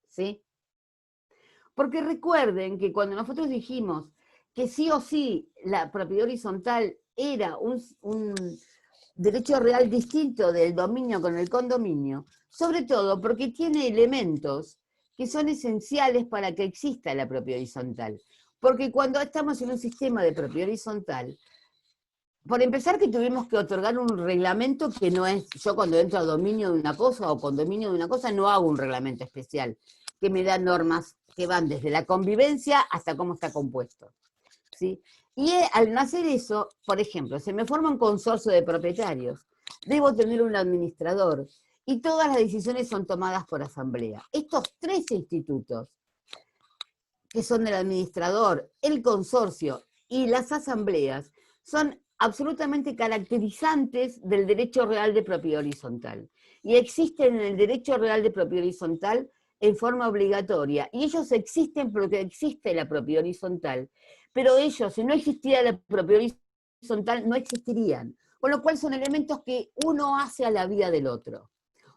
¿Sí? Porque recuerden que cuando nosotros dijimos que sí o sí la propiedad horizontal era un derecho real distinto del dominio con el condominio, sobre todo porque tiene elementos que son esenciales para que exista la propiedad horizontal. Porque cuando estamos en un sistema de propiedad horizontal, por empezar que tuvimos que otorgar un reglamento que no es, yo cuando entro a dominio de una cosa o condominio de una cosa no hago un reglamento especial, que me da normas que van desde la convivencia hasta cómo está compuesto. ¿Sí? Y al hacer eso, por ejemplo, se me forma un consorcio de propietarios, debo tener un administrador, y todas las decisiones son tomadas por asamblea. Estos tres institutos, que son el administrador, el consorcio y las asambleas, son absolutamente caracterizantes del derecho real de propiedad horizontal. Y existen en el derecho real de propiedad horizontal en forma obligatoria. Y ellos existen porque existe la propiedad horizontal. Pero ellos, si no existiera la propiedad horizontal, no existirían. Con lo cual son elementos que uno hace a la vida del otro.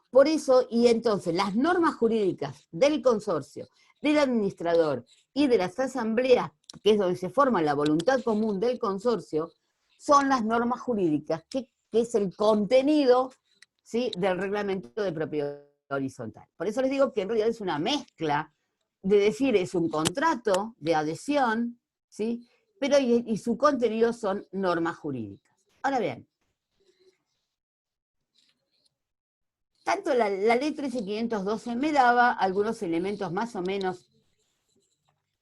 Por eso, y entonces, las normas jurídicas del consorcio, del administrador y de las asambleas, que es donde se forma la voluntad común del consorcio, son las normas jurídicas, que es el contenido, ¿sí?, del reglamento de propiedad horizontal. Por eso les digo que en realidad es una mezcla de decir, es un contrato de adhesión, ¿sí?, pero y su contenido son normas jurídicas. Ahora bien, tanto la ley 13.512 me daba algunos elementos más o menos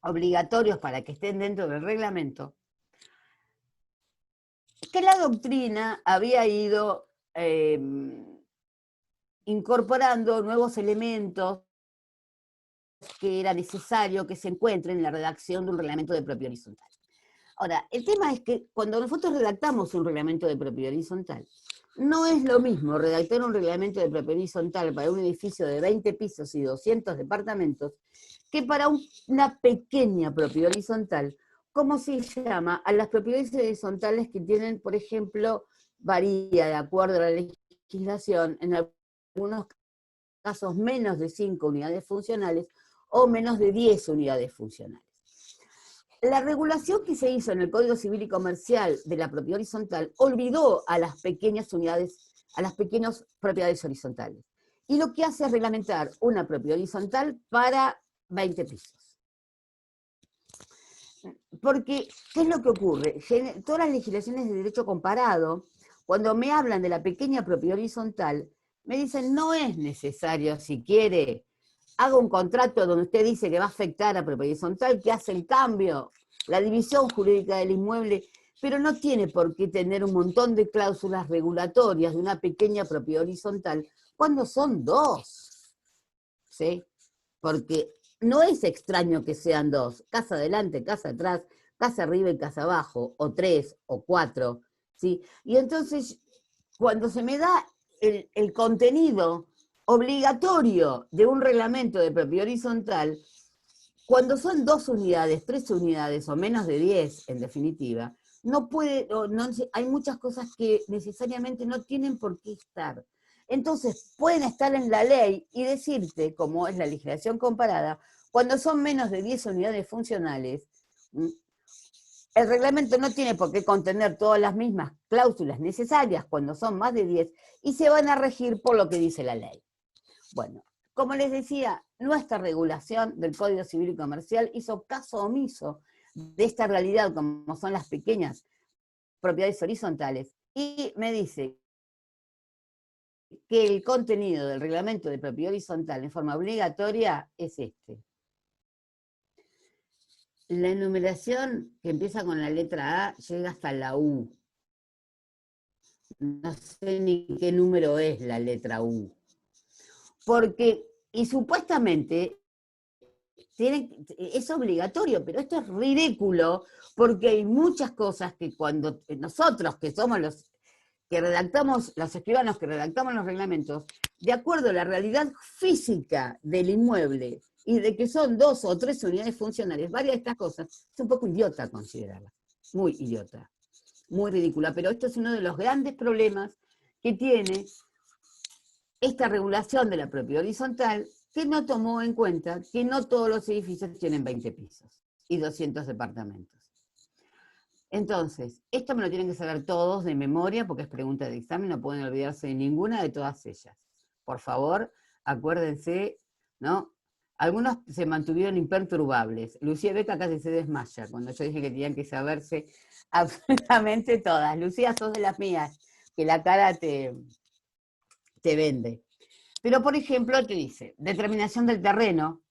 obligatorios para que estén dentro del reglamento, que la doctrina había ido incorporando nuevos elementos que era necesario que se encuentren en la redacción de un reglamento de propiedad horizontal. Ahora, el tema es que cuando nosotros redactamos un reglamento de propiedad horizontal, no es lo mismo redactar un reglamento de propiedad horizontal para un edificio de 20 pisos y 200 departamentos que para una pequeña propiedad horizontal, como se llama a las propiedades horizontales que tienen, por ejemplo, varía de acuerdo a la legislación, en algunos casos menos de 5 unidades funcionales o menos de 10 unidades funcionales. La regulación que se hizo en el Código Civil y Comercial de la propiedad horizontal olvidó a las pequeñas unidades, a las pequeñas propiedades horizontales. Y lo que hace es reglamentar una propiedad horizontal para 20 pisos. Porque, ¿qué es lo que ocurre? Todas las legislaciones de derecho comparado, cuando me hablan de la pequeña propiedad horizontal, me dicen, no es necesario, si quiere, haga un contrato donde usted dice que va a afectar a propiedad horizontal, que hace el cambio, la división jurídica del inmueble, pero no tiene por qué tener un montón de cláusulas regulatorias de una pequeña propiedad horizontal cuando son dos. ¿Sí? Porque no es extraño que sean dos, casa adelante, casa atrás, casa arriba y casa abajo, o 3 o 4, ¿sí? Y entonces, cuando se me da el contenido obligatorio de un reglamento de propiedad horizontal, cuando son 2 unidades, 3 unidades o menos de 10, en definitiva, no puede, hay muchas cosas que necesariamente no tienen por qué estar. Entonces, pueden estar en la ley y decirte, como es la legislación comparada, cuando son menos de 10 unidades funcionales, El reglamento no tiene por qué contener todas las mismas cláusulas necesarias cuando son más de 10 y se van a regir por lo que dice la ley. Bueno, como les decía, nuestra regulación del Código Civil y Comercial hizo caso omiso de esta realidad como son las pequeñas propiedades horizontales y me dice que el contenido del reglamento de propiedad horizontal en forma obligatoria es este. La enumeración que empieza con la letra A llega hasta la U. No sé ni qué número es la letra U. Porque, y supuestamente, es obligatorio, pero esto es ridículo, porque hay muchas cosas que cuando nosotros, que somos los que redactamos, los escribanos que redactamos los reglamentos, de acuerdo a la realidad física del inmueble, y de que son 2 o 3 unidades funcionales, varias de estas cosas, es un poco idiota considerarlas, muy idiota, muy ridícula, pero esto es uno de los grandes problemas que tiene esta regulación de la propiedad horizontal, que no tomó en cuenta que no todos los edificios tienen 20 pisos y 200 departamentos. Entonces, esto me lo tienen que saber todos de memoria, porque es pregunta de examen, no pueden olvidarse de ninguna de todas ellas. Por favor, acuérdense, ¿no? Algunos se mantuvieron imperturbables. Lucía Beca casi se desmaya cuando yo dije que tenían que saberse absolutamente todas. Lucía, sos de las mías, que la cara te vende. Pero, por ejemplo, te dice, determinación del terreno.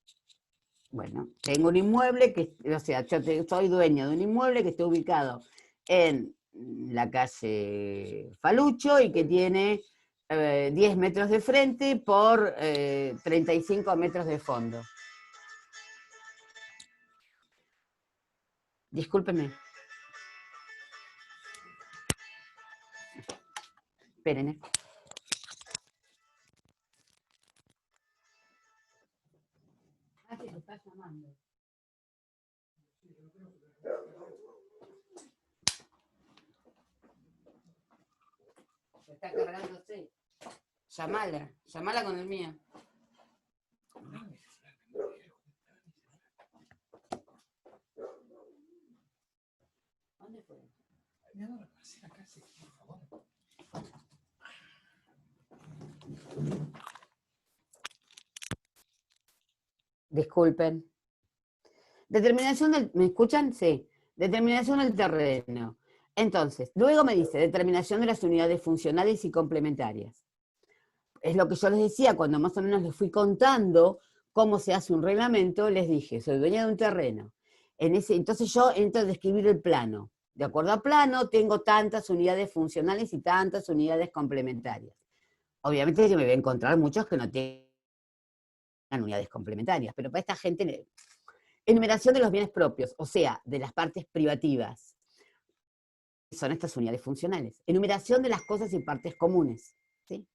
Bueno, tengo un inmueble que, o sea, soy dueño de un inmueble que está ubicado en la calle Falucho y que tiene 10 metros de frente por 35 metros de fondo. Discúlpenme. Esperen, ¿eh? Ah, que te está llamando. Está cargándose. Llamala con el mío. ¿Dónde fue? Disculpen. Determinación del... ¿Me escuchan? Sí. Determinación del terreno. Entonces, luego me dice, determinación de las unidades funcionales y complementarias. Es lo que yo les decía, cuando más o menos les fui contando cómo se hace un reglamento, les dije, soy dueña de un terreno. Entonces yo entro a describir el plano. De acuerdo a plano, tengo tantas unidades funcionales y tantas unidades complementarias. Obviamente yo me voy a encontrar muchos que no tengan unidades complementarias, pero para esta gente, enumeración de los bienes propios, o sea, de las partes privativas, son estas unidades funcionales. Enumeración de las cosas y partes comunes, ¿sí?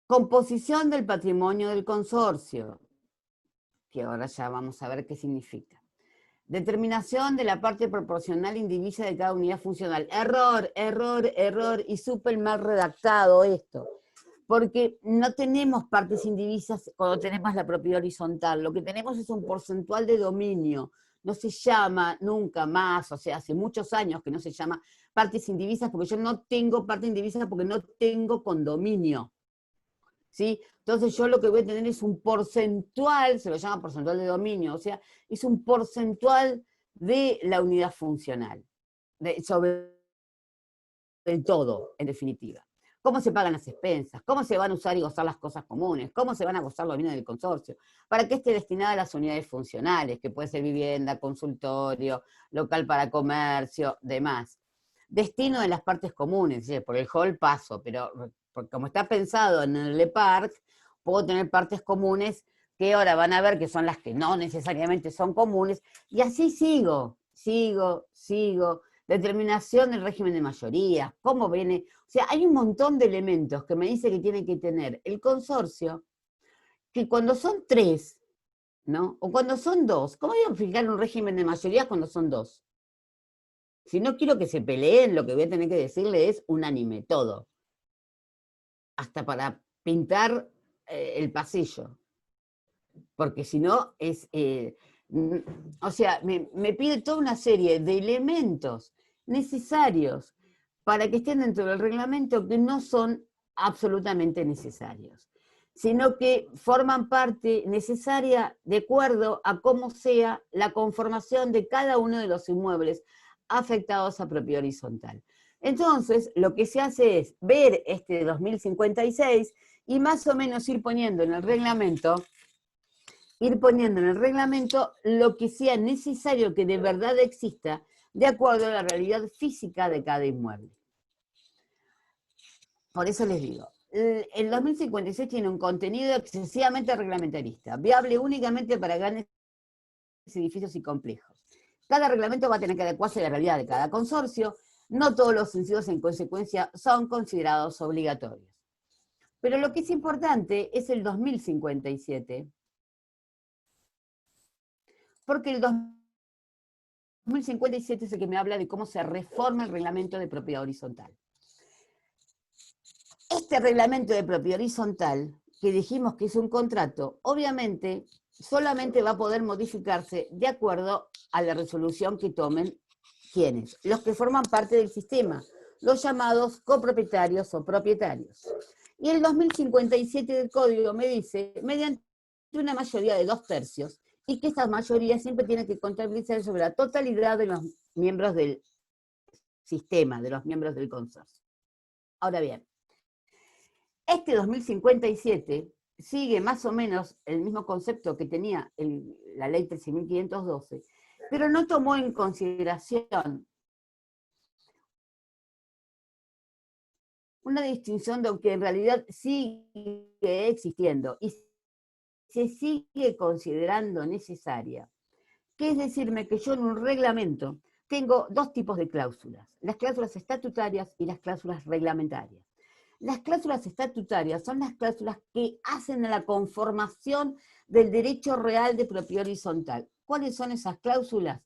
Composición del patrimonio del consorcio, que ahora ya vamos a ver qué significa. Determinación de la parte proporcional indivisa de cada unidad funcional. Error, error, error, y súper mal redactado esto. Porque no tenemos partes indivisas cuando tenemos la propiedad horizontal. Lo que tenemos es un porcentual de dominio. No se llama nunca más, o sea, hace muchos años que no se llama partes indivisas, porque yo no tengo parte indivisa porque no tengo condominio. ¿Sí? Entonces yo lo que voy a tener es un porcentual, se lo llama porcentual de dominio, o sea, es un porcentual de la unidad funcional, sobre el todo, en definitiva. Cómo se pagan las expensas, cómo se van a usar y gozar las cosas comunes, cómo se van a gozar los bienes del consorcio, para qué esté destinada a las unidades funcionales, que puede ser vivienda, consultorio, local para comercio, demás. Destino de las partes comunes, ¿sí? Por el hall paso, pero porque como está pensado en el Le Parc, puedo tener partes comunes que ahora van a ver que son las que no necesariamente son comunes, y así sigo. Determinación del régimen de mayoría, cómo viene, o sea, hay un montón de elementos que me dice que tiene que tener el consorcio, que cuando son 3, ¿no? O cuando son 2, ¿cómo voy a fijar un régimen de mayoría cuando son 2? Si no quiero que se peleen, lo que voy a tener que decirle es unánime, todo. Hasta para pintar el pasillo. Porque si no, O sea, me pide toda una serie de elementos necesarios para que estén dentro del reglamento que no son absolutamente necesarios, sino que forman parte necesaria de acuerdo a cómo sea la conformación de cada uno de los inmuebles afectados a propiedad horizontal. Entonces, lo que se hace es ver este 2056 y más o menos ir poniendo en el reglamento lo que sea necesario que de verdad exista de acuerdo a la realidad física de cada inmueble. Por eso les digo, el 2056 tiene un contenido excesivamente reglamentarista, viable únicamente para grandes edificios y complejos. Cada reglamento va a tener que adecuarse a la realidad de cada consorcio, no todos los incisos en consecuencia son considerados obligatorios. Pero lo que es importante es el 2057, porque el 2057 es el que me habla de cómo se reforma el reglamento de propiedad horizontal. Este reglamento de propiedad horizontal, que dijimos que es un contrato, obviamente solamente va a poder modificarse de acuerdo a la resolución que tomen ¿quiénes? Los que forman parte del sistema, los llamados copropietarios o propietarios. Y el 2057 del Código me dice, mediante una mayoría de 2/3, y que esa mayoría siempre tiene que contabilizar sobre la totalidad de los miembros del sistema, de los miembros del consorcio. Ahora bien, este 2057 sigue más o menos el mismo concepto que tenía la ley 13.512, pero no tomó en consideración una distinción de lo que en realidad sigue existiendo y se sigue considerando necesaria, que es decirme que yo en un reglamento tengo dos tipos de cláusulas, las cláusulas estatutarias y las cláusulas reglamentarias. Las cláusulas estatutarias son las cláusulas que hacen a la conformación del derecho real de propiedad horizontal. ¿Cuáles son esas cláusulas?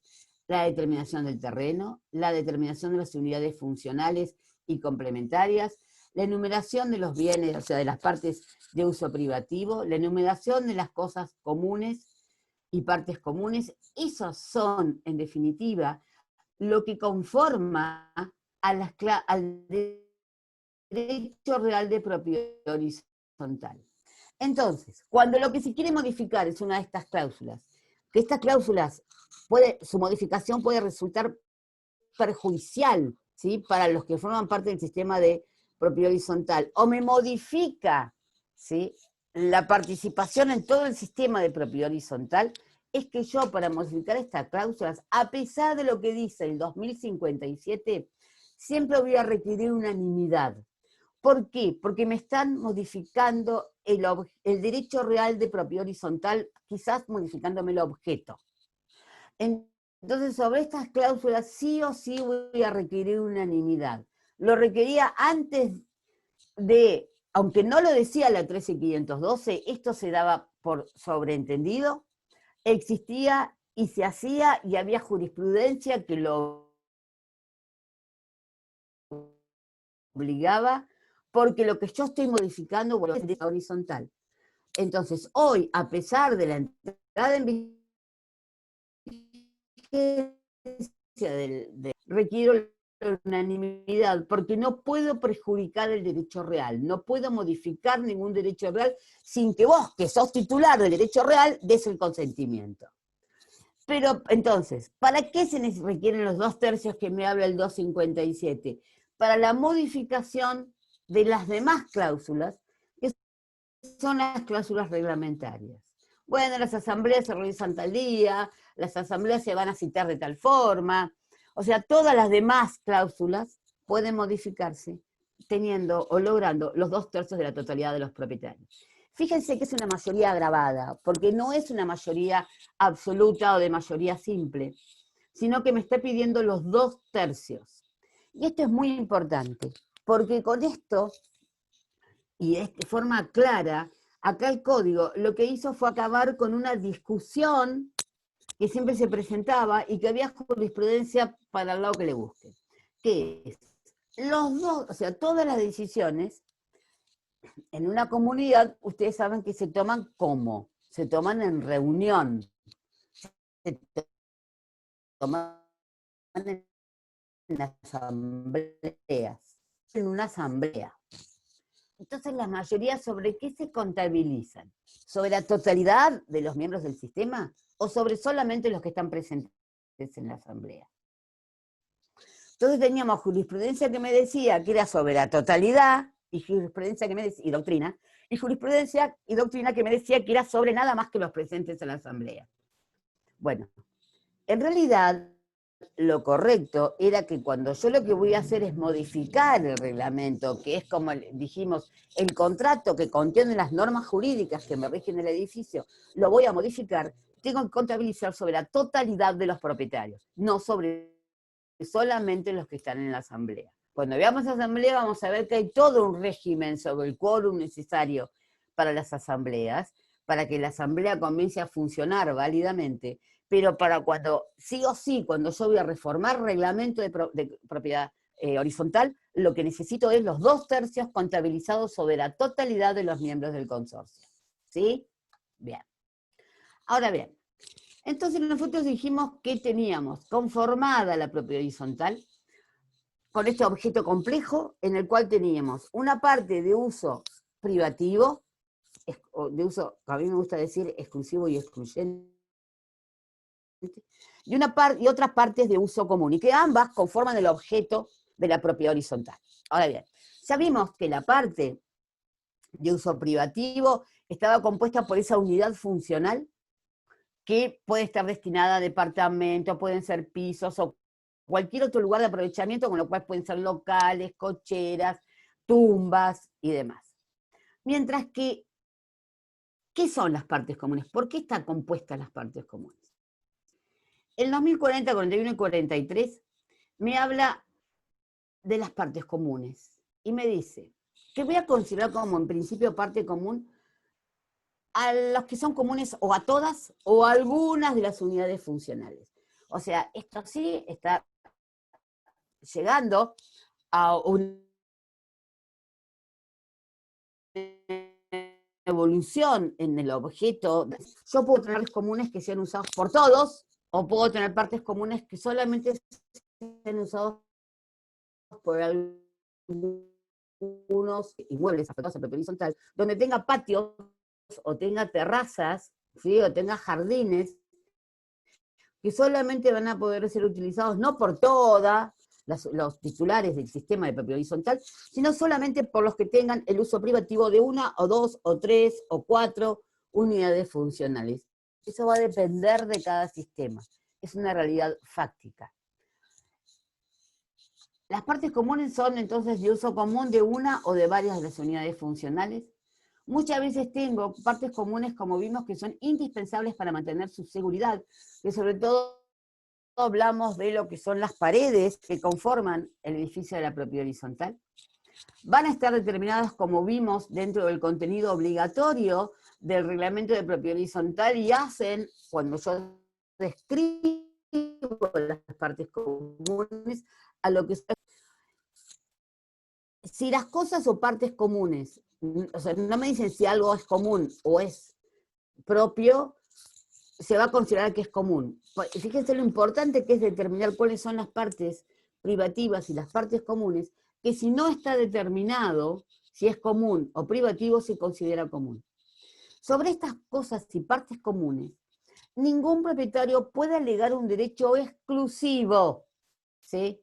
La determinación del terreno, la determinación de las unidades funcionales y complementarias, la enumeración de los bienes, o sea, de las partes de uso privativo, la enumeración de las cosas comunes y partes comunes. Esos son, en definitiva, lo que conforma al derecho real de propiedad horizontal. Entonces, cuando lo que se quiere modificar es una de estas cláusulas, que estas cláusulas, su modificación puede resultar perjudicial, ¿sí?, para los que forman parte del sistema de propiedad horizontal, o me modifica, ¿sí?, la participación en todo el sistema de propiedad horizontal, es que yo para modificar estas cláusulas, a pesar de lo que dice el 2057, siempre voy a requerir unanimidad. ¿Por qué? Porque me están modificando el derecho real de propiedad horizontal, quizás modificándome el objeto. Entonces, sobre estas cláusulas sí o sí voy a requerir unanimidad. Lo requería antes de, aunque no lo decía la 13.512, esto se daba por sobreentendido, existía y se hacía y había jurisprudencia que lo obligaba, porque lo que yo estoy modificando es de horizontal. Entonces, hoy, a pesar de la entrada en vigencia requiero la unanimidad, porque no puedo perjudicar el derecho real, no puedo modificar ningún derecho real sin que vos, que sos titular del derecho real, des el consentimiento. Pero, entonces, ¿para qué se requieren los 2/3 que me habla el 257? Para la modificación de las demás cláusulas, que son las cláusulas reglamentarias. Bueno, las asambleas se realizan tal día, las asambleas se van a citar de tal forma, o sea, todas las demás cláusulas pueden modificarse teniendo o logrando los 2/3 de la totalidad de los propietarios. Fíjense que es una mayoría agravada, porque no es una mayoría absoluta o de mayoría simple, sino que me está pidiendo los 2/3. Y esto es muy importante, porque con esto, y de forma clara, acá el código lo que hizo fue acabar con una discusión que siempre se presentaba y que había jurisprudencia para el lado que le busque. Que es, los dos, o sea, todas las decisiones en una comunidad, ustedes saben que se toman ¿cómo? Se toman en reunión. tomaban en asambleas, en una asamblea. Entonces, la mayoría, ¿sobre qué se contabilizan? ¿Sobre la totalidad de los miembros del sistema o sobre solamente los que están presentes en la asamblea? Entonces teníamos jurisprudencia que me decía que era sobre la totalidad, y jurisprudencia que me decía, y doctrina, y jurisprudencia y doctrina que me decía que era sobre nada más que los presentes en la asamblea. Bueno, en realidad lo correcto era que cuando yo lo que voy a hacer es modificar el reglamento, que es como dijimos, el contrato que contiene las normas jurídicas que me rigen el edificio, lo voy a modificar, tengo que contabilizar sobre la totalidad de los propietarios, no sobre solamente los que están en la asamblea. Cuando veamos la asamblea vamos a ver que hay todo un régimen sobre el quórum necesario para las asambleas, para que la asamblea comience a funcionar válidamente, pero para cuando, sí o sí, cuando yo voy a reformar reglamento de propiedad horizontal, lo que necesito es los 2/3 contabilizados sobre la totalidad de los miembros del consorcio. ¿Sí? Bien. Ahora bien, entonces nosotros dijimos que teníamos conformada la propiedad horizontal con este objeto complejo en el cual teníamos una parte de uso privativo, de uso, a mí me gusta decir exclusivo y excluyente, y otras partes de uso común, y que ambas conforman el objeto de la propiedad horizontal. Ahora bien, ya vimos que la parte de uso privativo estaba compuesta por esa unidad funcional que puede estar destinada a departamentos, pueden ser pisos o cualquier otro lugar de aprovechamiento, con lo cual pueden ser locales, cocheras, tumbas y demás. Mientras que, ¿qué son las partes comunes? ¿Por qué están compuestas las partes comunes? El 2040, 41 y 43 me habla de las partes comunes y me dice que voy a considerar como en principio parte común a los que son comunes o a todas o a algunas de las unidades funcionales. O sea, esto sí está llegando a una evolución en el objeto. Yo puedo tener partes comunes que sean usados por todos, o puedo tener partes comunes que solamente sean usados por algunos inmuebles afectados a propiedad horizontal, donde tenga patios o tenga terrazas, ¿sí? O tenga jardines, que solamente van a poder ser utilizados no por todos los titulares del sistema de propiedad horizontal, sino solamente por los que tengan el uso privativo de 1 o 2 o 3 o 4 unidades funcionales. Eso va a depender de cada sistema. Es una realidad fáctica. Las partes comunes son entonces de uso común de una o de varias de las unidades funcionales. Muchas veces tengo partes comunes, como vimos, que son indispensables para mantener su seguridad, que sobre todo hablamos de lo que son las paredes que conforman el edificio de la propiedad horizontal. Van a estar determinadas, como vimos, dentro del contenido obligatorio del reglamento de propiedad horizontal y hacen, cuando yo describo las partes comunes, a lo que si las cosas o partes comunes, o sea, no me dicen si algo es común o es propio, se va a considerar que es común. Fíjense lo importante que es determinar cuáles son las partes privativas y las partes comunes, que si no está determinado si es común o privativo, se considera común. Sobre estas cosas y partes comunes, ningún propietario puede alegar un derecho exclusivo, ¿sí?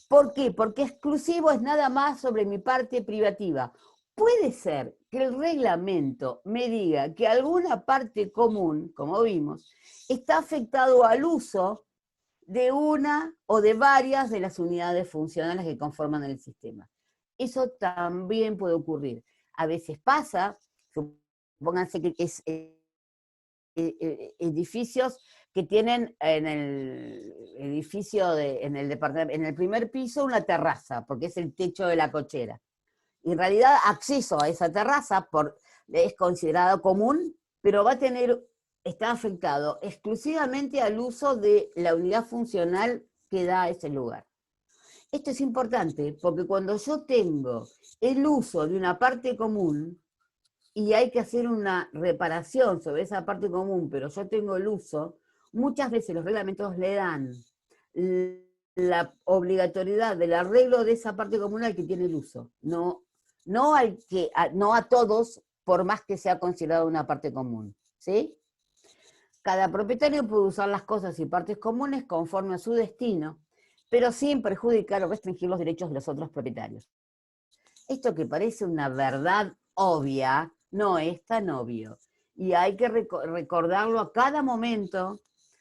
¿Por qué? Porque exclusivo es nada más sobre mi parte privativa. Puede ser que el reglamento me diga que alguna parte común, como vimos, está afectado al uso de una o de varias de las unidades funcionales que conforman el sistema. Eso también puede ocurrir. A veces pasa, supónganse que es edificios que tienen en el edificio, en el departamento, en el primer piso una terraza, porque es el techo de la cochera. Y en realidad acceso a esa terraza es considerado común, pero está afectado exclusivamente al uso de la unidad funcional que da ese lugar. Esto es importante porque cuando yo tengo el uso de una parte común y hay que hacer una reparación sobre esa parte común, pero yo tengo el uso, muchas veces los reglamentos le dan la obligatoriedad del arreglo de esa parte comunal que tiene el uso, no a todos, por más que sea considerado una parte común, ¿sí? Cada propietario puede usar las cosas y partes comunes conforme a su destino, pero sin perjudicar o restringir los derechos de los otros propietarios. Esto que parece una verdad obvia, no es tan obvio. Y hay que recordarlo a cada momento,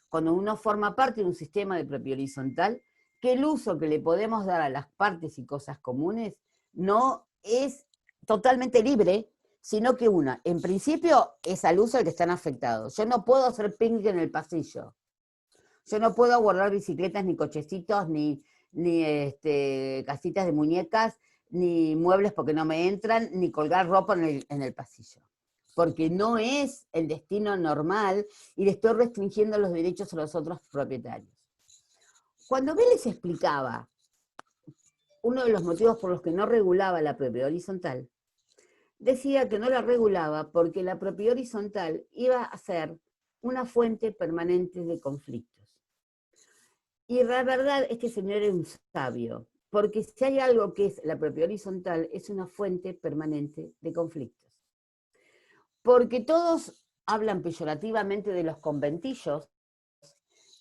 cuando uno forma parte de un sistema de propiedad horizontal, que el uso que le podemos dar a las partes y cosas comunes no es totalmente libre, sino que en principio es al uso al que están afectados. Yo no puedo hacer picnic en el pasillo. Yo no puedo guardar bicicletas, ni cochecitos, ni casitas de muñecas, ni muebles porque no me entran, ni colgar ropa en el pasillo. Porque no es el destino normal y le estoy restringiendo los derechos a los otros propietarios. Cuando Vélez explicaba uno de los motivos por los que no regulaba la propiedad horizontal, decía que no la regulaba porque la propiedad horizontal iba a ser una fuente permanente de conflictos. Y la verdad, este señor es un sabio, porque si hay algo que es la propiedad horizontal, es una fuente permanente de conflictos. Porque todos hablan peyorativamente de los conventillos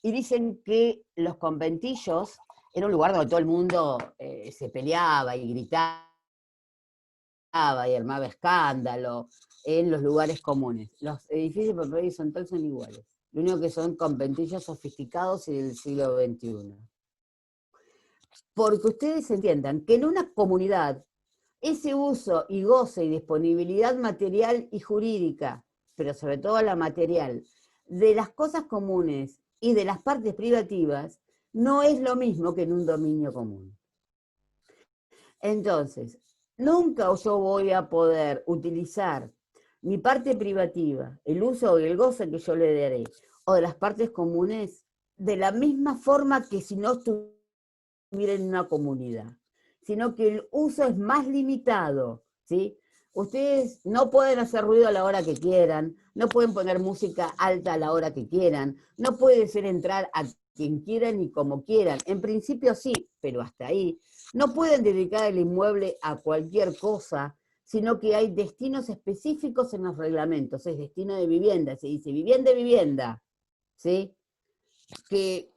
y dicen que los conventillos era un lugar donde todo el mundo se peleaba y gritaba y armaba escándalo en los lugares comunes. Los edificios de propiedad horizontal son iguales. Lo único que son conventillos sofisticados y del siglo XXI. Porque ustedes entiendan que en una comunidad, ese uso y goce y disponibilidad material y jurídica, pero sobre todo la material, de las cosas comunes y de las partes privativas, no es lo mismo que en un dominio común. Entonces, nunca yo voy a poder utilizar mi parte privativa, el uso y el goce que yo le daré, o de las partes comunes, de la misma forma que si no estuviera en una comunidad, sino que el uso es más limitado, ¿sí? Ustedes no pueden hacer ruido a la hora que quieran, no pueden poner música alta a la hora que quieran, no puede ser entrar a quien quieran y como quieran. En principio sí, pero hasta ahí. No pueden dedicar el inmueble a cualquier cosa, sino que hay destinos específicos en los reglamentos. Es destino de vivienda, se dice vivienda, ¿sí? Que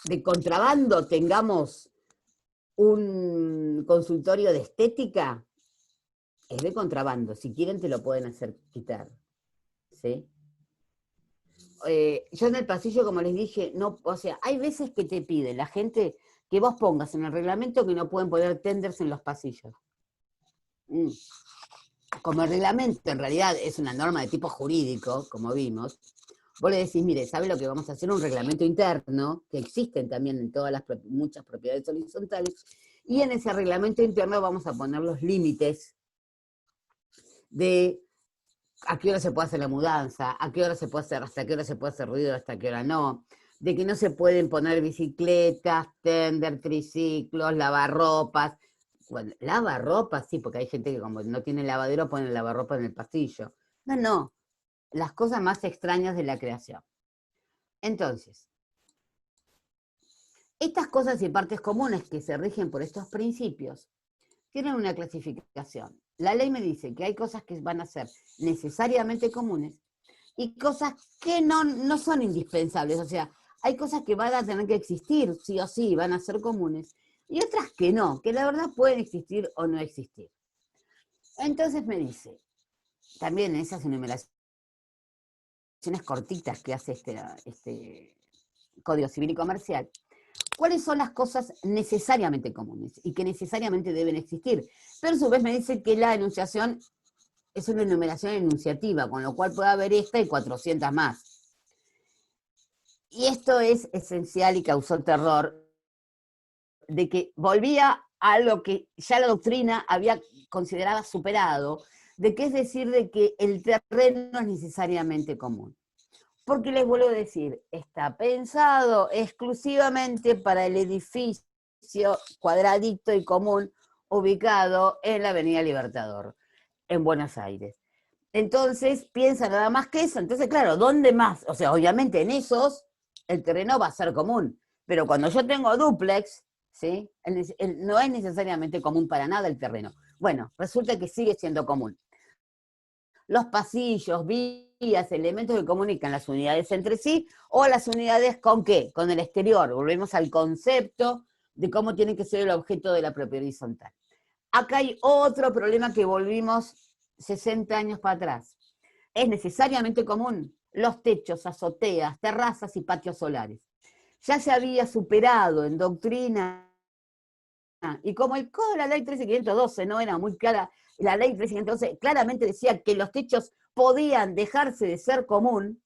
de contrabando tengamos un consultorio de estética, es de contrabando. Si quieren te lo pueden hacer quitar, ¿sí? Yo en el pasillo, como les dije, no, o sea, hay veces que te pide la gente que vos pongas en el reglamento que no pueden poner tenders en los pasillos. Como el reglamento en realidad es una norma de tipo jurídico, como vimos, vos le decís, mire, ¿sabe lo que vamos a hacer? Un reglamento interno, que existen también en muchas propiedades horizontales, y en ese reglamento interno vamos a poner los límites de a qué hora se puede hacer la mudanza, a qué hora se puede hacer, hasta qué hora se puede hacer ruido, hasta qué hora no, de que no se pueden poner bicicletas, tender, triciclos, lavarropas. Bueno, lavarropas sí, porque hay gente que como no tiene lavadero pone el lavarropa en el pasillo. No, las cosas más extrañas de la creación. Entonces, estas cosas y partes comunes que se rigen por estos principios tienen una clasificación. La ley me dice que hay cosas que van a ser necesariamente comunes y cosas que no son indispensables. O sea, hay cosas que van a tener que existir, sí o sí, van a ser comunes, y otras que no, que la verdad pueden existir o no existir. Entonces me dice, también en esas enumeraciones cortitas que hace este Código Civil y Comercial, ¿cuáles son las cosas necesariamente comunes y que necesariamente deben existir? Pero a su vez me dice que la enunciación es una enumeración enunciativa, con lo cual puede haber esta y 400 más. Y esto es esencial y causó terror, de que volvía a lo que ya la doctrina había considerado superado, de que es decir, de que el terreno es necesariamente común. Porque les vuelvo a decir, está pensado exclusivamente para el edificio cuadradito y común ubicado en la Avenida Libertador, en Buenos Aires. Entonces piensa nada más que eso. Entonces, claro, ¿dónde más? O sea, obviamente en esos el terreno va a ser común. Pero cuando yo tengo dúplex, ¿sí? No es necesariamente común para nada el terreno. Bueno, resulta que sigue siendo común. Los pasillos, vías, elementos que comunican las unidades entre sí, o las unidades ¿con qué? Con el exterior. Volvemos al concepto de cómo tiene que ser el objeto de la propiedad horizontal. Acá hay otro problema que volvimos 60 años para atrás. Es necesariamente común los techos, azoteas, terrazas y patios solares. Ya se había superado en doctrina, y como el código de la ley 13512 no era muy clara, la ley 13512 claramente decía que los techos podían dejarse de ser común,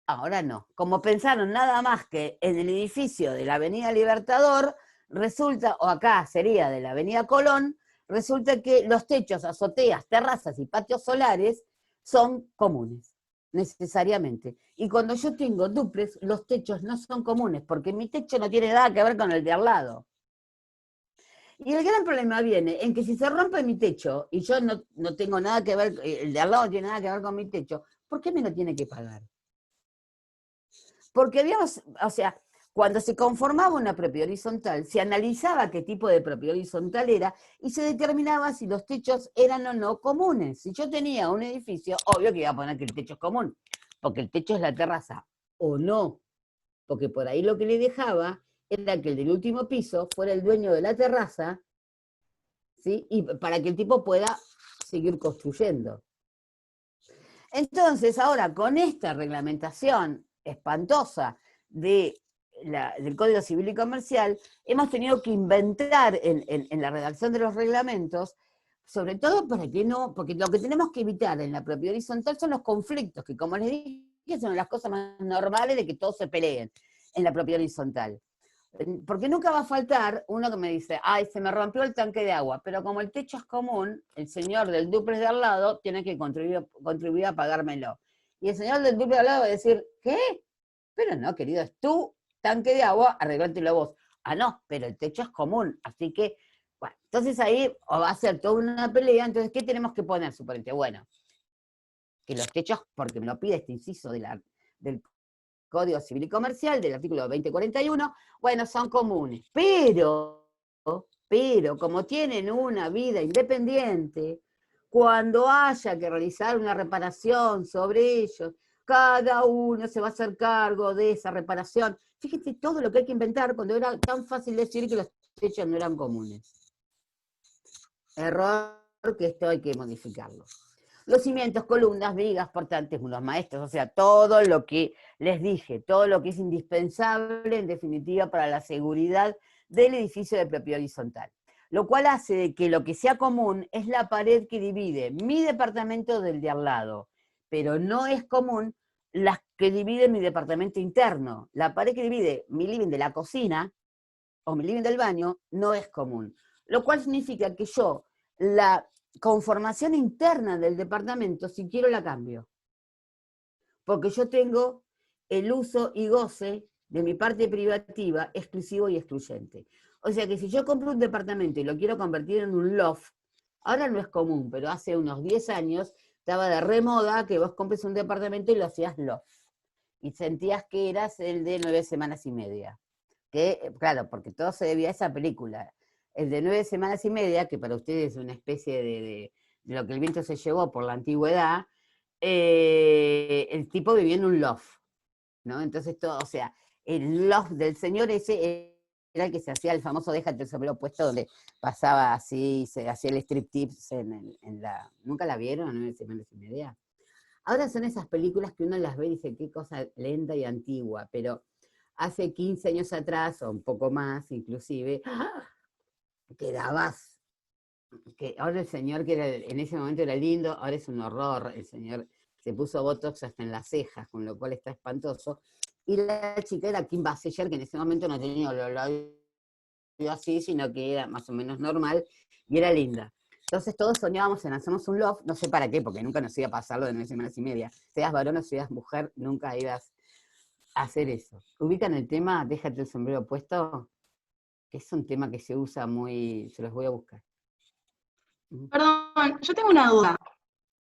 ahora no. Como pensaron nada más que en el edificio de la Avenida Libertador, resulta, o acá sería de la Avenida Colón, resulta que los techos, azoteas, terrazas y patios solares son comunes, necesariamente. Y cuando yo tengo dúplex, los techos no son comunes, porque mi techo no tiene nada que ver con el de al lado. Y el gran problema viene en que si se rompe mi techo, y yo no tengo nada que ver, el de al lado no tiene nada que ver con mi techo, ¿por qué me lo tiene que pagar? Porque habíamos, o sea, cuando se conformaba una propiedad horizontal, se analizaba qué tipo de propiedad horizontal era y se determinaba si los techos eran o no comunes. Si yo tenía un edificio, obvio que iba a poner que el techo es común, porque el techo es la terraza, o no, porque por ahí lo que le dejaba era que el del último piso fuera el dueño de la terraza, ¿sí? Y para que el tipo pueda seguir construyendo. Entonces, ahora con esta reglamentación espantosa del Código Civil y Comercial, hemos tenido que inventar en la redacción de los reglamentos, sobre todo para que no, porque lo que tenemos que evitar en la propiedad horizontal son los conflictos, que como les dije, son las cosas más normales de que todos se peleen en la propiedad horizontal. Porque nunca va a faltar uno que me dice, ay, se me rompió el tanque de agua, pero como el techo es común, el señor del dúplex de al lado tiene que contribuir a pagármelo. Y el señor del dúplex de al lado va a decir, ¿qué? Pero no, querido, es tu tanque de agua, arreglátelo vos. Ah, no, pero el techo es común, así que, bueno, entonces ahí va a ser toda una pelea, entonces, ¿qué tenemos que poner, suponente? Bueno, que los techos, porque me lo pide este inciso del Código Civil y Comercial, del artículo 2041, bueno, son comunes, pero como tienen una vida independiente, cuando haya que realizar una reparación sobre ellos, cada uno se va a hacer cargo de esa reparación. Fíjate todo lo que hay que inventar cuando era tan fácil decir que los techos no eran comunes. Error que esto hay que modificarlo. Los cimientos, columnas, vigas, portantes, los maestros, o sea, todo lo que les dije, todo lo que es indispensable, en definitiva, para la seguridad del edificio de propiedad horizontal. Lo cual hace de que lo que sea común es la pared que divide mi departamento del de al lado, pero no es común las que dividen mi departamento interno. La pared que divide mi living de la cocina o mi living del baño no es común. Lo cual significa que yo, la conformación interna del departamento, si quiero la cambio. Porque yo tengo el uso y goce de mi parte privativa exclusivo y excluyente. O sea que si yo compro un departamento y lo quiero convertir en un loft, ahora no es común, pero hace unos 10 años estaba de remoda que vos compres un departamento y lo hacías loft. Y sentías que eras el de 9 semanas y media. Que, claro, porque todo se debía a esa película. El de 9 semanas y media, que para ustedes es una especie de lo que el viento se llevó por la antigüedad, el tipo vivía en un loft, ¿no? Entonces todo, o sea, el loft del señor ese era el que se hacía el famoso déjate el sombrero puesto, donde pasaba así, se hacía el striptease en la... ¿Nunca la vieron? 9 semanas y media. Ahora son esas películas que uno las ve y dice, qué cosa lenta y antigua, pero hace 15 años atrás, o un poco más inclusive, quedabas, que ahora el señor que era, en ese momento era lindo, ahora es un horror, el señor se puso botox hasta en las cejas, con lo cual está espantoso, y la chica era Kim Basinger, que en ese momento no tenía los labios así, sino que era más o menos normal, y era linda. Entonces todos soñábamos en hacernos un loft, no sé para qué, porque nunca nos iba a pasar lo de 9 semanas y media. Seas varón o seas mujer, nunca ibas a hacer eso. ¿Ubican el tema déjate el sombrero puesto? Que es un tema que se usa muy... Se los voy a buscar. Perdón, yo tengo una duda.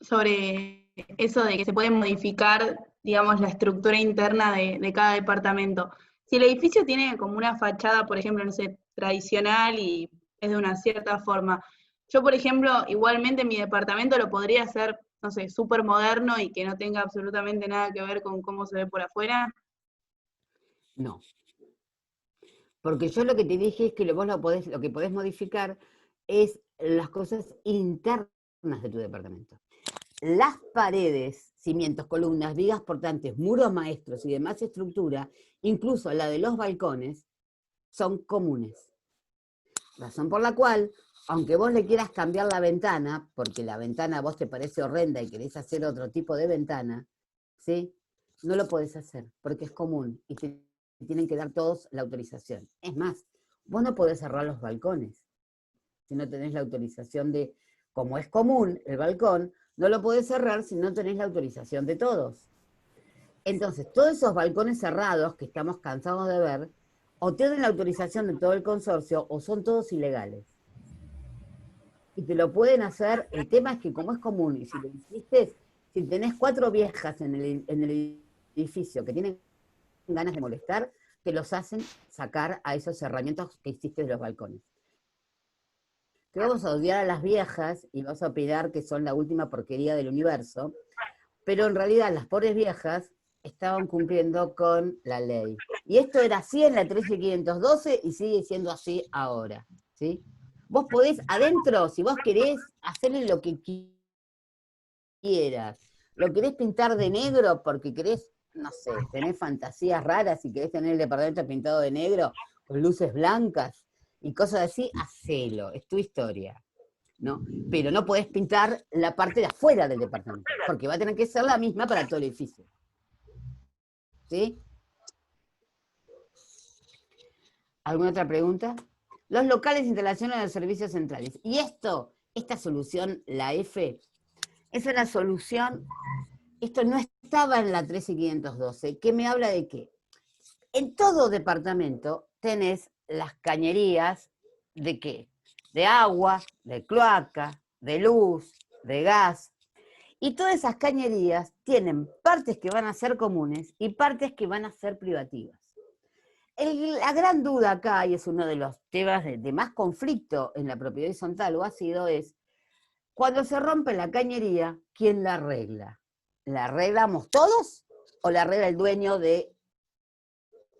sobre eso de que se puede modificar, digamos, la estructura interna de cada departamento. Si el edificio tiene como una fachada, por ejemplo, no sé, tradicional y es de una cierta forma, yo, por ejemplo, igualmente mi departamento lo podría hacer, no sé, súper moderno y que no tenga absolutamente nada que ver con cómo se ve por afuera. No. Porque yo lo que te dije es que lo que podés modificar es las cosas internas de tu departamento. Las paredes, cimientos, columnas, vigas portantes, muros maestros y demás estructura, incluso la de los balcones, son comunes. Razón por la cual, aunque vos le quieras cambiar la ventana, porque la ventana a vos te parece horrenda y querés hacer otro tipo de ventana, ¿sí? No lo podés hacer, porque es común y te tienen que dar todos la autorización. Es más, vos no podés cerrar los balcones si no tenés la autorización de, como es común el balcón, no lo podés cerrar si no tenés la autorización de todos. Entonces, todos esos balcones cerrados que estamos cansados de ver, o tienen la autorización de todo el consorcio, o son todos ilegales. Y te lo pueden hacer, el tema es que como es común, y si lo hiciste, si tenés 4 viejas en el edificio que tienen ganas de molestar, te los hacen sacar a esos cerramientos que hiciste de los balcones. Te vamos a odiar a las viejas y vas a opinar que son la última porquería del universo, pero en realidad las pobres viejas estaban cumpliendo con la ley. Y esto era así en la 13512 y sigue siendo así ahora, ¿sí? Vos podés adentro, si vos querés, hacerle lo que quieras. Lo querés pintar de negro porque querés, no sé, tenés fantasías raras y querés tener el departamento pintado de negro, con luces blancas y cosas así, hacelo, es tu historia, ¿no? Pero no podés pintar la parte de afuera del departamento, porque va a tener que ser la misma para todo el edificio. ¿Sí? ¿Alguna otra pregunta? Los locales de instalación de los servicios centrales. Y esta solución, la F, es una solución, esto no estaba en la 13512, que me habla de que en todo departamento tenés las cañerías de qué? De agua, de cloaca, de luz, de gas. Y todas esas cañerías tienen partes que van a ser comunes y partes que van a ser privativas. La gran duda acá, y es uno de los temas de más conflicto en la propiedad horizontal o ha sido, es cuando se rompe la cañería, ¿quién la arregla? ¿La arreglamos todos o la arregla el dueño de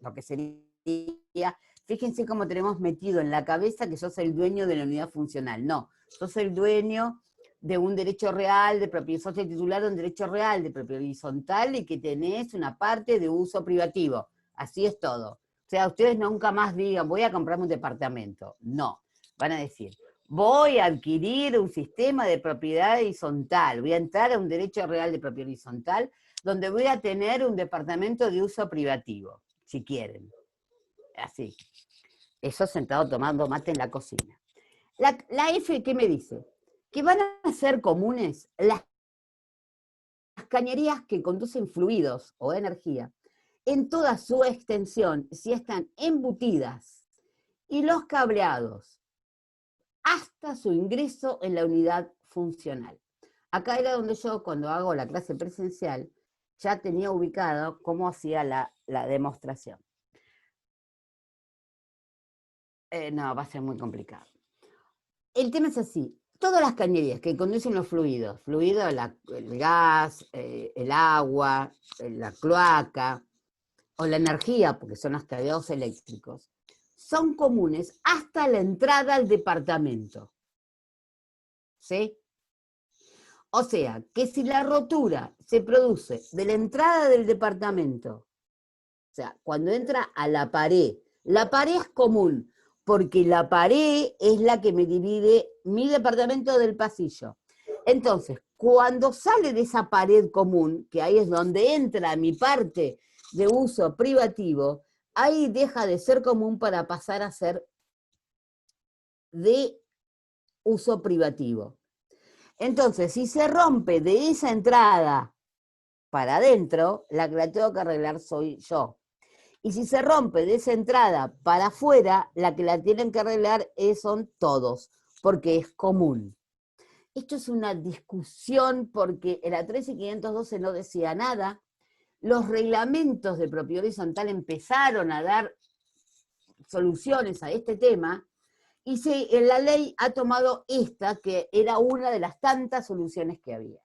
lo que sería? Fíjense cómo tenemos metido en la cabeza que sos el dueño de la unidad funcional. No, sos el dueño de un derecho real de propiedad, sos el titular de un derecho real de propiedad horizontal y que tenés una parte de uso privativo. Así es todo. O sea, ustedes nunca más digan, voy a comprarme un departamento. No, van a decir, voy a adquirir un sistema de propiedad horizontal, voy a entrar a un derecho real de propiedad horizontal, donde voy a tener un departamento de uso privativo, si quieren. Así. Eso sentado tomando mate en la cocina. La F, ¿qué me dice? Que van a ser comunes las cañerías que conducen fluidos o energía en toda su extensión, si están embutidas, y los cableados, hasta su ingreso en la unidad funcional. Acá era donde yo, cuando hago la clase presencial, ya tenía ubicado cómo hacía la demostración. No, va a ser muy complicado. El tema es así. Todas las cañerías que conducen los fluidos, el gas, el agua, la cloaca, o la energía, porque son los cableados eléctricos, son comunes hasta la entrada al departamento. ¿Sí? O sea, que si la rotura se produce de la entrada del departamento, o sea, cuando entra a la pared es común, porque la pared es la que me divide mi departamento del pasillo. Entonces, cuando sale de esa pared común, que ahí es donde entra mi parte de uso privativo, ahí deja de ser común para pasar a ser de uso privativo. Entonces, si se rompe de esa entrada para adentro, la que la tengo que arreglar soy yo. Y si se rompe de esa entrada para afuera, la que la tienen que arreglar son todos, porque es común. Esto es una discusión porque en la 13512 no decía nada. Los reglamentos de propiedad horizontal empezaron a dar soluciones a este tema, y en la ley ha tomado esta, que era una de las tantas soluciones que había.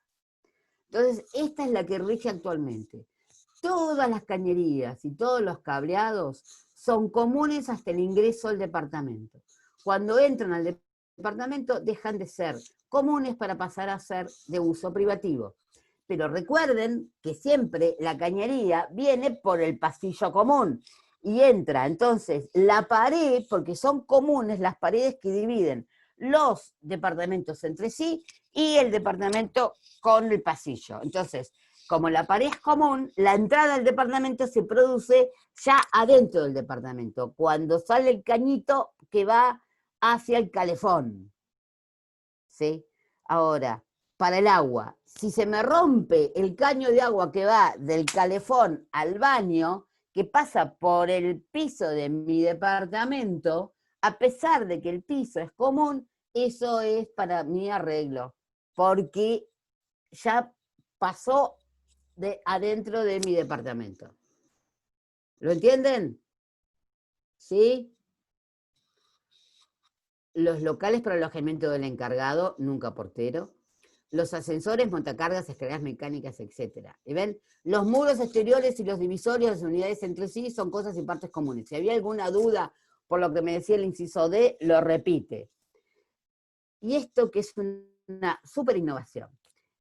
Entonces, esta es la que rige actualmente. Todas las cañerías y todos los cableados son comunes hasta el ingreso al departamento. Cuando entran al departamento, dejan de ser comunes para pasar a ser de uso privativo. Pero recuerden que siempre la cañería viene por el pasillo común y entra entonces la pared, porque son comunes las paredes que dividen los departamentos entre sí y el departamento con el pasillo. Entonces, como la pared es común, la entrada al departamento se produce ya adentro del departamento, cuando sale el cañito que va hacia el calefón. ¿Sí? Ahora, para el agua, si se me rompe el caño de agua que va del calefón al baño, que pasa por el piso de mi departamento, a pesar de que el piso es común, eso es para mi arreglo, porque ya pasó de adentro de mi departamento. ¿Lo entienden? ¿Sí? Los locales para alojamiento del encargado, nunca portero. Los ascensores, montacargas, escaleras mecánicas, etc. ¿Y ven? Los muros exteriores y los divisorios de las unidades entre sí son cosas y partes comunes. Si había alguna duda por lo que me decía el inciso D, lo repite. Y esto que es una súper innovación.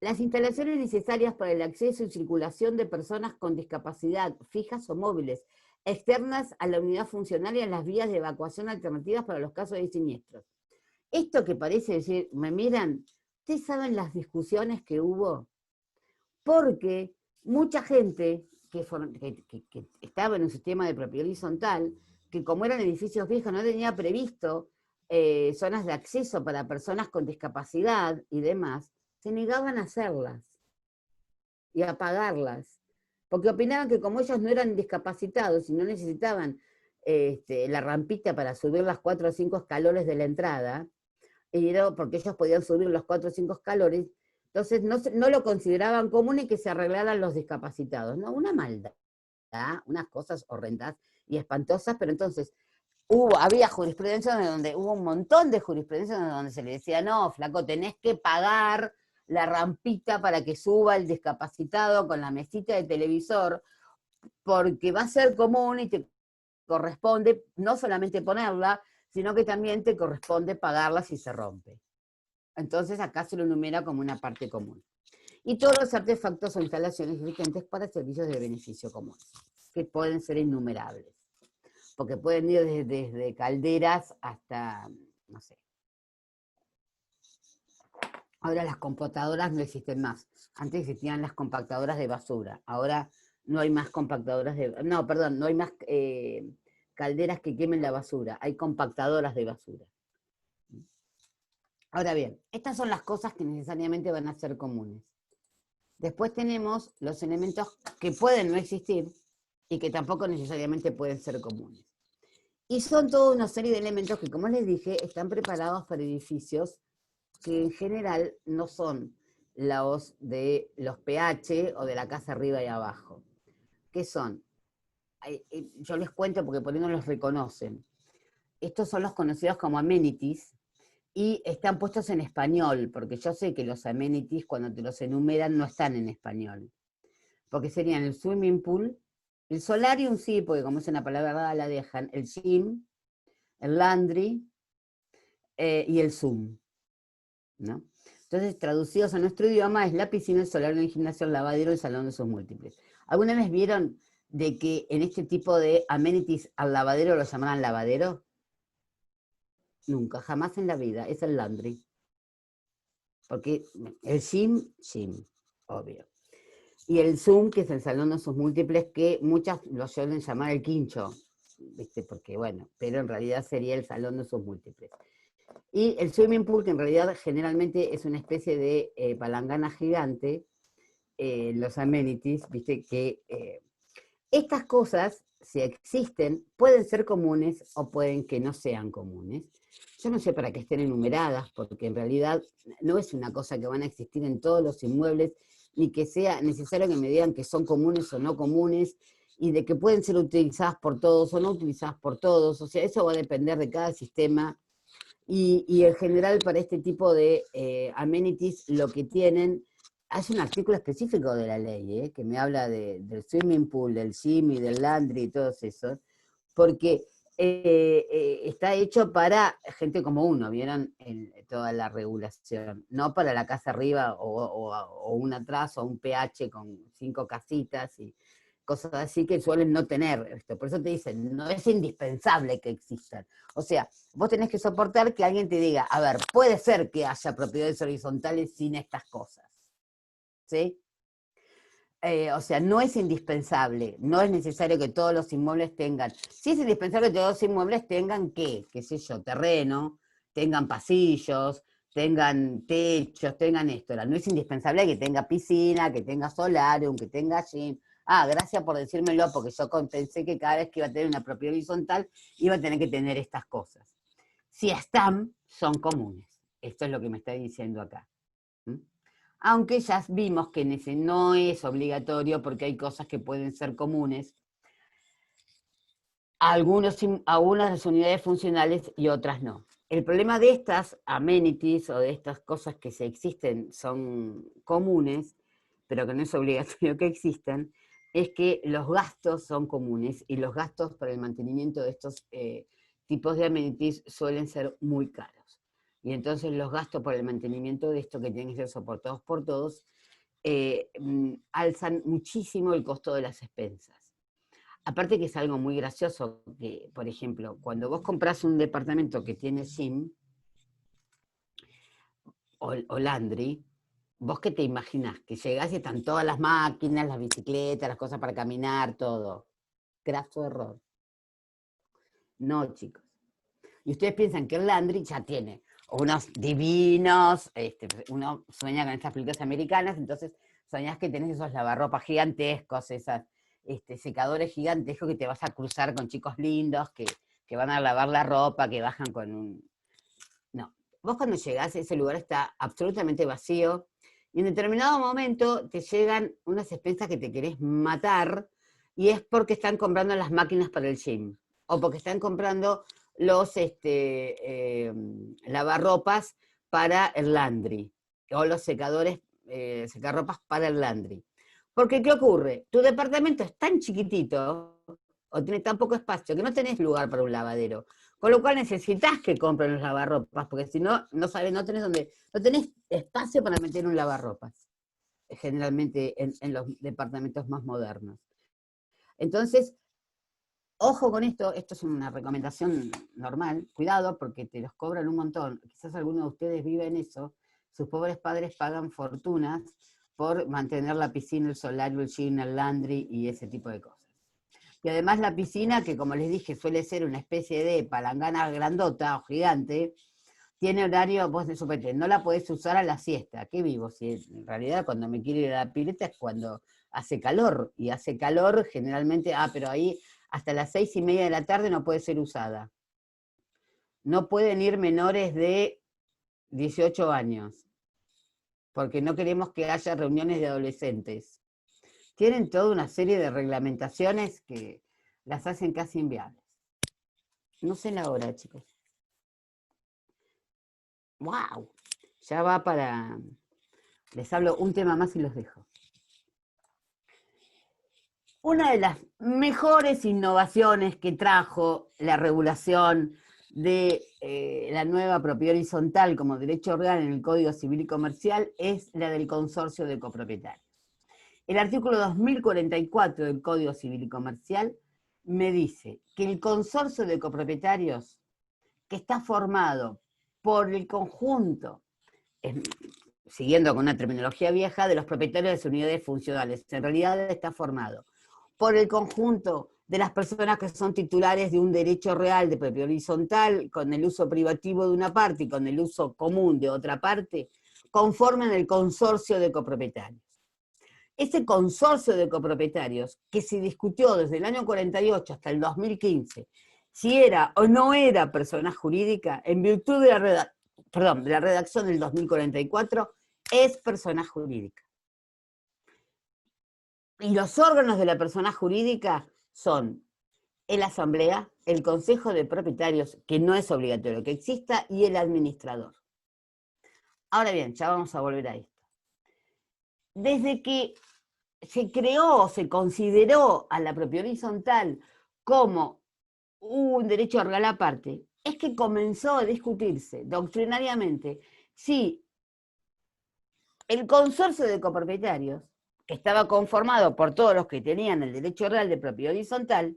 Las instalaciones necesarias para el acceso y circulación de personas con discapacidad, fijas o móviles, externas a la unidad funcional y a las vías de evacuación alternativas para los casos de siniestros. Esto que parece decir, me miran, ¿ustedes saben las discusiones que hubo? Porque mucha gente que estaba en un sistema de propiedad horizontal, que como eran edificios viejos no tenía previsto zonas de acceso para personas con discapacidad y demás, se negaban a hacerlas y a pagarlas, porque opinaban que como ellos no eran discapacitados y no necesitaban la rampita para subir las 4 o 5 escalones de la entrada, porque ellos podían subir los 4 o 5 escalones, entonces no lo consideraban común y que se arreglaran los discapacitados. No, una maldad, unas cosas horrendas y espantosas, pero entonces había jurisprudencia donde hubo un montón de jurisprudencia donde se le decía, no, flaco, tenés que pagar la rampita para que suba el discapacitado con la mesita de televisor, porque va a ser común y te corresponde no solamente ponerla, sino que también te corresponde pagarla si se rompe. Entonces acá se lo enumera como una parte común. Y todos los artefactos o instalaciones vigentes para servicios de beneficio común, que pueden ser innumerables, porque pueden ir desde calderas hasta, no sé. Ahora las compactadoras no existen más. Antes existían las compactadoras de basura. Ahora no hay más compactadoras de... No, perdón, no hay más calderas que quemen la basura. Hay compactadoras de basura. Ahora bien, estas son las cosas que necesariamente van a ser comunes. Después tenemos los elementos que pueden no existir y que tampoco necesariamente pueden ser comunes. Y son toda una serie de elementos que, como les dije, están preparados para edificios que en general no son los de los PH o de la casa arriba y abajo. ¿Qué son? Yo les cuento porque por ahí no los reconocen. Estos son los conocidos como amenities y están puestos en español, porque yo sé que los amenities cuando te los enumeran no están en español. Porque serían el swimming pool, el solarium sí, porque como es una palabra la dejan, el gym, el laundry y el Zoom, ¿no? Entonces, traducidos a nuestro idioma, es la piscina, el solarium, el gimnasio, el lavadero, el salón de sus múltiples. ¿Alguna vez vieron de que en este tipo de amenities al lavadero lo llamaban lavadero? Nunca, jamás en la vida, es el laundry. Porque el gym, obvio. Y el Zoom, que es el salón de sus múltiples, que muchas lo suelen llamar el quincho, ¿viste? Porque bueno, pero en realidad sería el salón de sus múltiples. Y el swimming pool, que en realidad generalmente es una especie de palangana gigante, los amenities, ¿viste? Que estas cosas, si existen, pueden ser comunes o pueden que no sean comunes. Yo no sé para qué estén enumeradas, porque en realidad no es una cosa que van a existir en todos los inmuebles, ni que sea necesario que me digan que son comunes o no comunes, y de que pueden ser utilizadas por todos o no utilizadas por todos. O sea, eso va a depender de cada sistema. Y en general para este tipo de amenities lo que tienen, hay un artículo específico de la ley, que me habla del swimming pool, del gym y del laundry y todos esos, porque está hecho para gente como uno, ¿vieron? Toda la regulación, no para la casa arriba o una atrás o un PH con 5 casitas y cosas así que suelen no tener esto. Por eso te dicen, no es indispensable que existan. O sea, vos tenés que soportar que alguien te diga, a ver, puede ser que haya propiedades horizontales sin estas cosas, ¿sí? O sea, no es indispensable, no es necesario que todos los inmuebles tengan. Sí es indispensable que todos los inmuebles tengan, qué sé yo, terreno, tengan pasillos, tengan techos, tengan esto. No es indispensable que tenga piscina, que tenga solarium, que tenga gym. Ah, gracias por decírmelo, porque yo pensé que cada vez que iba a tener una propiedad horizontal, iba a tener que tener estas cosas. Si están, son comunes. Esto es lo que me está diciendo acá. Aunque ya vimos que no es obligatorio porque hay cosas que pueden ser comunes a algunas de las unidades funcionales y otras no. El problema de estas amenities o de estas cosas que se existen son comunes, pero que no es obligatorio que existan, es que los gastos son comunes y los gastos para el mantenimiento de estos tipos de amenities suelen ser muy caros. Y entonces los gastos por el mantenimiento de esto, que tienen que ser soportados por todos, alzan muchísimo el costo de las expensas. Aparte que es algo muy gracioso, que, por ejemplo, cuando vos comprás un departamento que tiene gym o laundry, ¿vos qué te imaginás? Que llegás y están todas las máquinas, las bicicletas, las cosas para caminar, todo. Graso error. No, chicos. Y ustedes piensan que el laundry ya tiene unos divinos, uno sueña con estas películas americanas, entonces soñás que tenés esos lavarropas gigantescos, esas secadores gigantescos que te vas a cruzar con chicos lindos, que van a lavar la ropa, que bajan con un... No, vos cuando llegás ese lugar está absolutamente vacío, y en determinado momento te llegan unas expensas que te querés matar, y es porque están comprando las máquinas para el gym, o porque están comprando los lavarropas para el laundry, o los secadores, secarropas para el laundry. Porque, ¿qué ocurre? Tu departamento es tan chiquitito, o tiene tan poco espacio, que no tenés lugar para un lavadero. Con lo cual necesitas que compren los lavarropas, porque si no, no tenés espacio para meter un lavarropas, generalmente en los departamentos más modernos. Entonces, ojo con esto es una recomendación normal, cuidado, porque te los cobran un montón. Quizás alguno de ustedes vive en eso, sus pobres padres pagan fortunas por mantener la piscina, el solario, el gym, el laundry y ese tipo de cosas. Y además la piscina, que como les dije, suele ser una especie de palangana grandota o gigante, tiene horario, vos supete, no la podés usar a la siesta. ¿Qué vivo? Si en realidad cuando me quiero ir a la pileta es cuando hace calor, y hace calor generalmente, pero ahí hasta las 6:30 de la tarde no puede ser usada. No pueden ir menores de 18 años, porque no queremos que haya reuniones de adolescentes. Tienen toda una serie de reglamentaciones que las hacen casi inviables. No sé la hora, chicos. ¡Wow! Ya va para... Les hablo un tema más y los dejo. Una de las mejores innovaciones que trajo la regulación de la nueva propiedad horizontal como derecho real en el Código Civil y Comercial es la del consorcio de copropietarios. El artículo 2044 del Código Civil y Comercial me dice que el consorcio de copropietarios, que está formado por el conjunto, siguiendo con una terminología vieja, de los propietarios de las unidades funcionales, en realidad está formado por el conjunto de las personas que son titulares de un derecho real de propiedad horizontal, con el uso privativo de una parte y con el uso común de otra parte, conforman el consorcio de copropietarios. Ese consorcio de copropietarios, que se discutió desde el año 48 hasta el 2015, si era o no era persona jurídica, en virtud de la redacción del 2044, es persona jurídica. Y los órganos de la persona jurídica son la asamblea, el consejo de propietarios, que no es obligatorio que exista, y el administrador. Ahora bien, ya vamos a volver a esto. Desde que se creó o se consideró a la propiedad horizontal como un derecho real aparte, es que comenzó a discutirse doctrinariamente si el consorcio de copropietarios, que estaba conformado por todos los que tenían el derecho real de propiedad horizontal,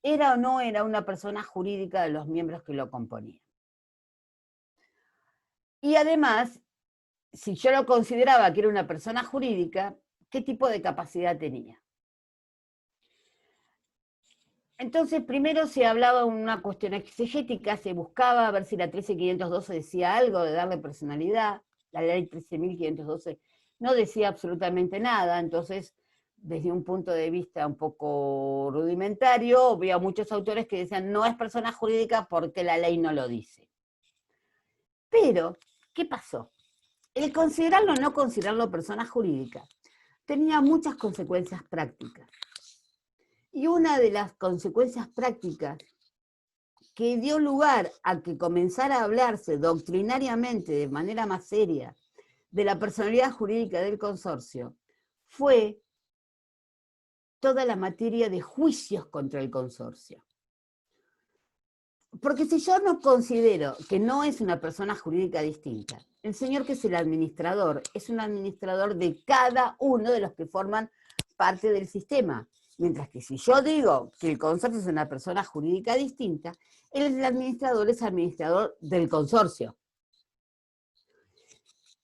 era o no era una persona jurídica de los miembros que lo componían. Y además, si yo lo consideraba que era una persona jurídica, ¿qué tipo de capacidad tenía? Entonces, primero se hablaba de una cuestión exegética, se buscaba a ver si la 13.512 decía algo de darle personalidad, la ley 13.512 no decía absolutamente nada, entonces, desde un punto de vista un poco rudimentario, había muchos autores que decían no es persona jurídica porque la ley no lo dice. Pero, ¿qué pasó? El considerarlo o no considerarlo persona jurídica tenía muchas consecuencias prácticas. Y una de las consecuencias prácticas que dio lugar a que comenzara a hablarse doctrinariamente de manera más seria de la personalidad jurídica del consorcio fue toda la materia de juicios contra el consorcio. Porque si yo no considero que no es una persona jurídica distinta, el señor que es el administrador es un administrador de cada uno de los que forman parte del sistema. Mientras que si yo digo que el consorcio es una persona jurídica distinta, el administrador es administrador del consorcio.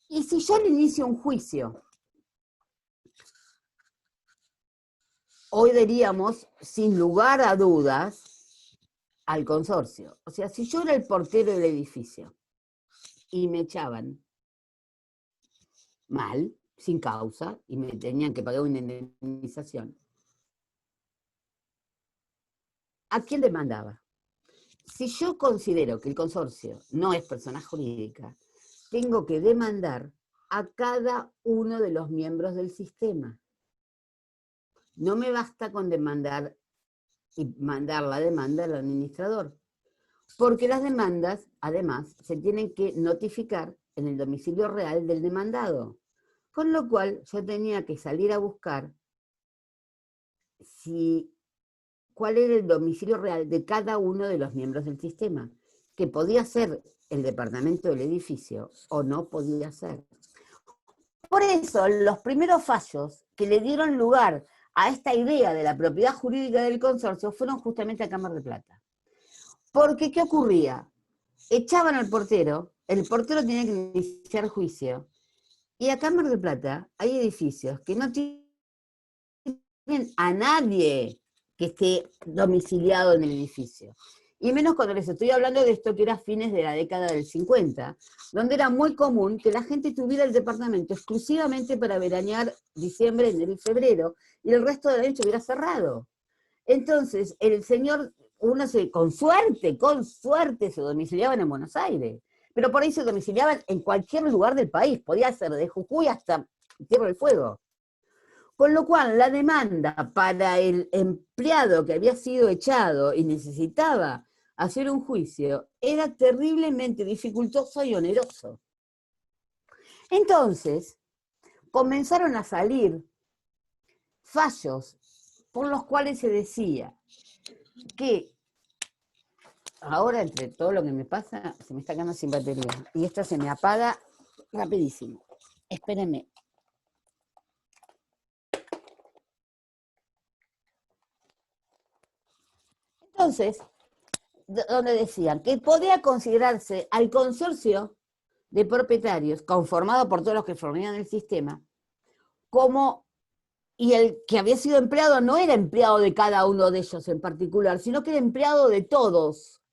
Y si yo le inicio un juicio, hoy diríamos, sin lugar a dudas, al consorcio. O sea, si yo era el portero del edificio y me echaban mal, sin causa, y me tenían que pagar una indemnización, ¿a quién demandaba? Si yo considero que el consorcio no es persona jurídica, tengo que demandar a cada uno de los miembros del sistema. No me basta con demandar y mandar la demanda al administrador, porque las demandas, además, se tienen que notificar en el domicilio real del demandado, con lo cual yo tenía que salir a buscar cuál era el domicilio real de cada uno de los miembros del sistema, que podía ser el departamento del edificio o no podía ser. Por eso, los primeros fallos que le dieron lugar a esta idea de la propiedad jurídica del consorcio fueron justamente a Cámara de Plata. Porque, ¿qué ocurría? Echaban al portero, el portero tenía que iniciar juicio, y acá en Mar del Plata hay edificios que no tienen a nadie que esté domiciliado en el edificio. Y menos cuando les estoy hablando de esto que era fines de la década del 50, donde era muy común que la gente tuviera el departamento exclusivamente para veranear diciembre, enero y febrero, y el resto del año estuviera cerrado. Entonces, el señor, con suerte se domiciliaban en Buenos Aires, pero por ahí se domiciliaban en cualquier lugar del país, podía ser de Jujuy hasta Tierra del Fuego. Con lo cual, la demanda para el empleado que había sido echado y necesitaba hacer un juicio era terriblemente dificultoso y oneroso. Entonces, comenzaron a salir fallos por los cuales se decía que ahora, entre todo lo que me pasa, se me está quedando sin batería. Y esta se me apaga rapidísimo. Espérenme. Entonces, donde decían que podía considerarse al consorcio de propietarios, conformado por todos los que formaban el sistema, y el que había sido empleado no era empleado de cada uno de ellos en particular, sino que era empleado de todos,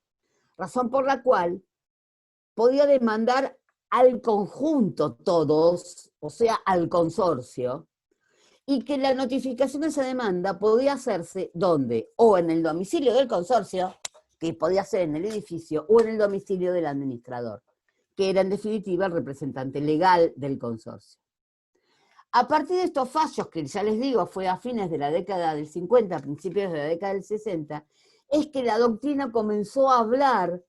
razón por la cual podía demandar al conjunto todos, o sea, al consorcio, y que la notificación de esa demanda podía hacerse, ¿dónde? O en el domicilio del consorcio, que podía ser en el edificio o en el domicilio del administrador, que era en definitiva el representante legal del consorcio. A partir de estos fallos, que ya les digo, fue a fines de la década del 50, a principios de la década del 60, es que la doctrina comenzó a hablar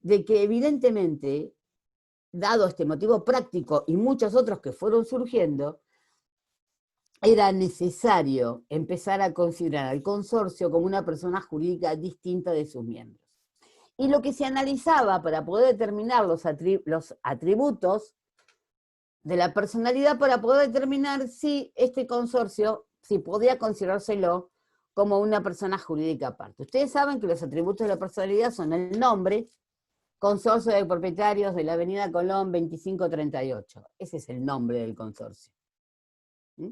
de que evidentemente, dado este motivo práctico y muchos otros que fueron surgiendo, era necesario empezar a considerar al consorcio como una persona jurídica distinta de sus miembros. Y lo que se analizaba para poder determinar los atributos de la personalidad, para poder determinar si este consorcio, si podía considerárselo como una persona jurídica aparte. Ustedes saben que los atributos de la personalidad son el nombre, consorcio de propietarios de la avenida Colón 2538. Ese es el nombre del consorcio. ¿Mm?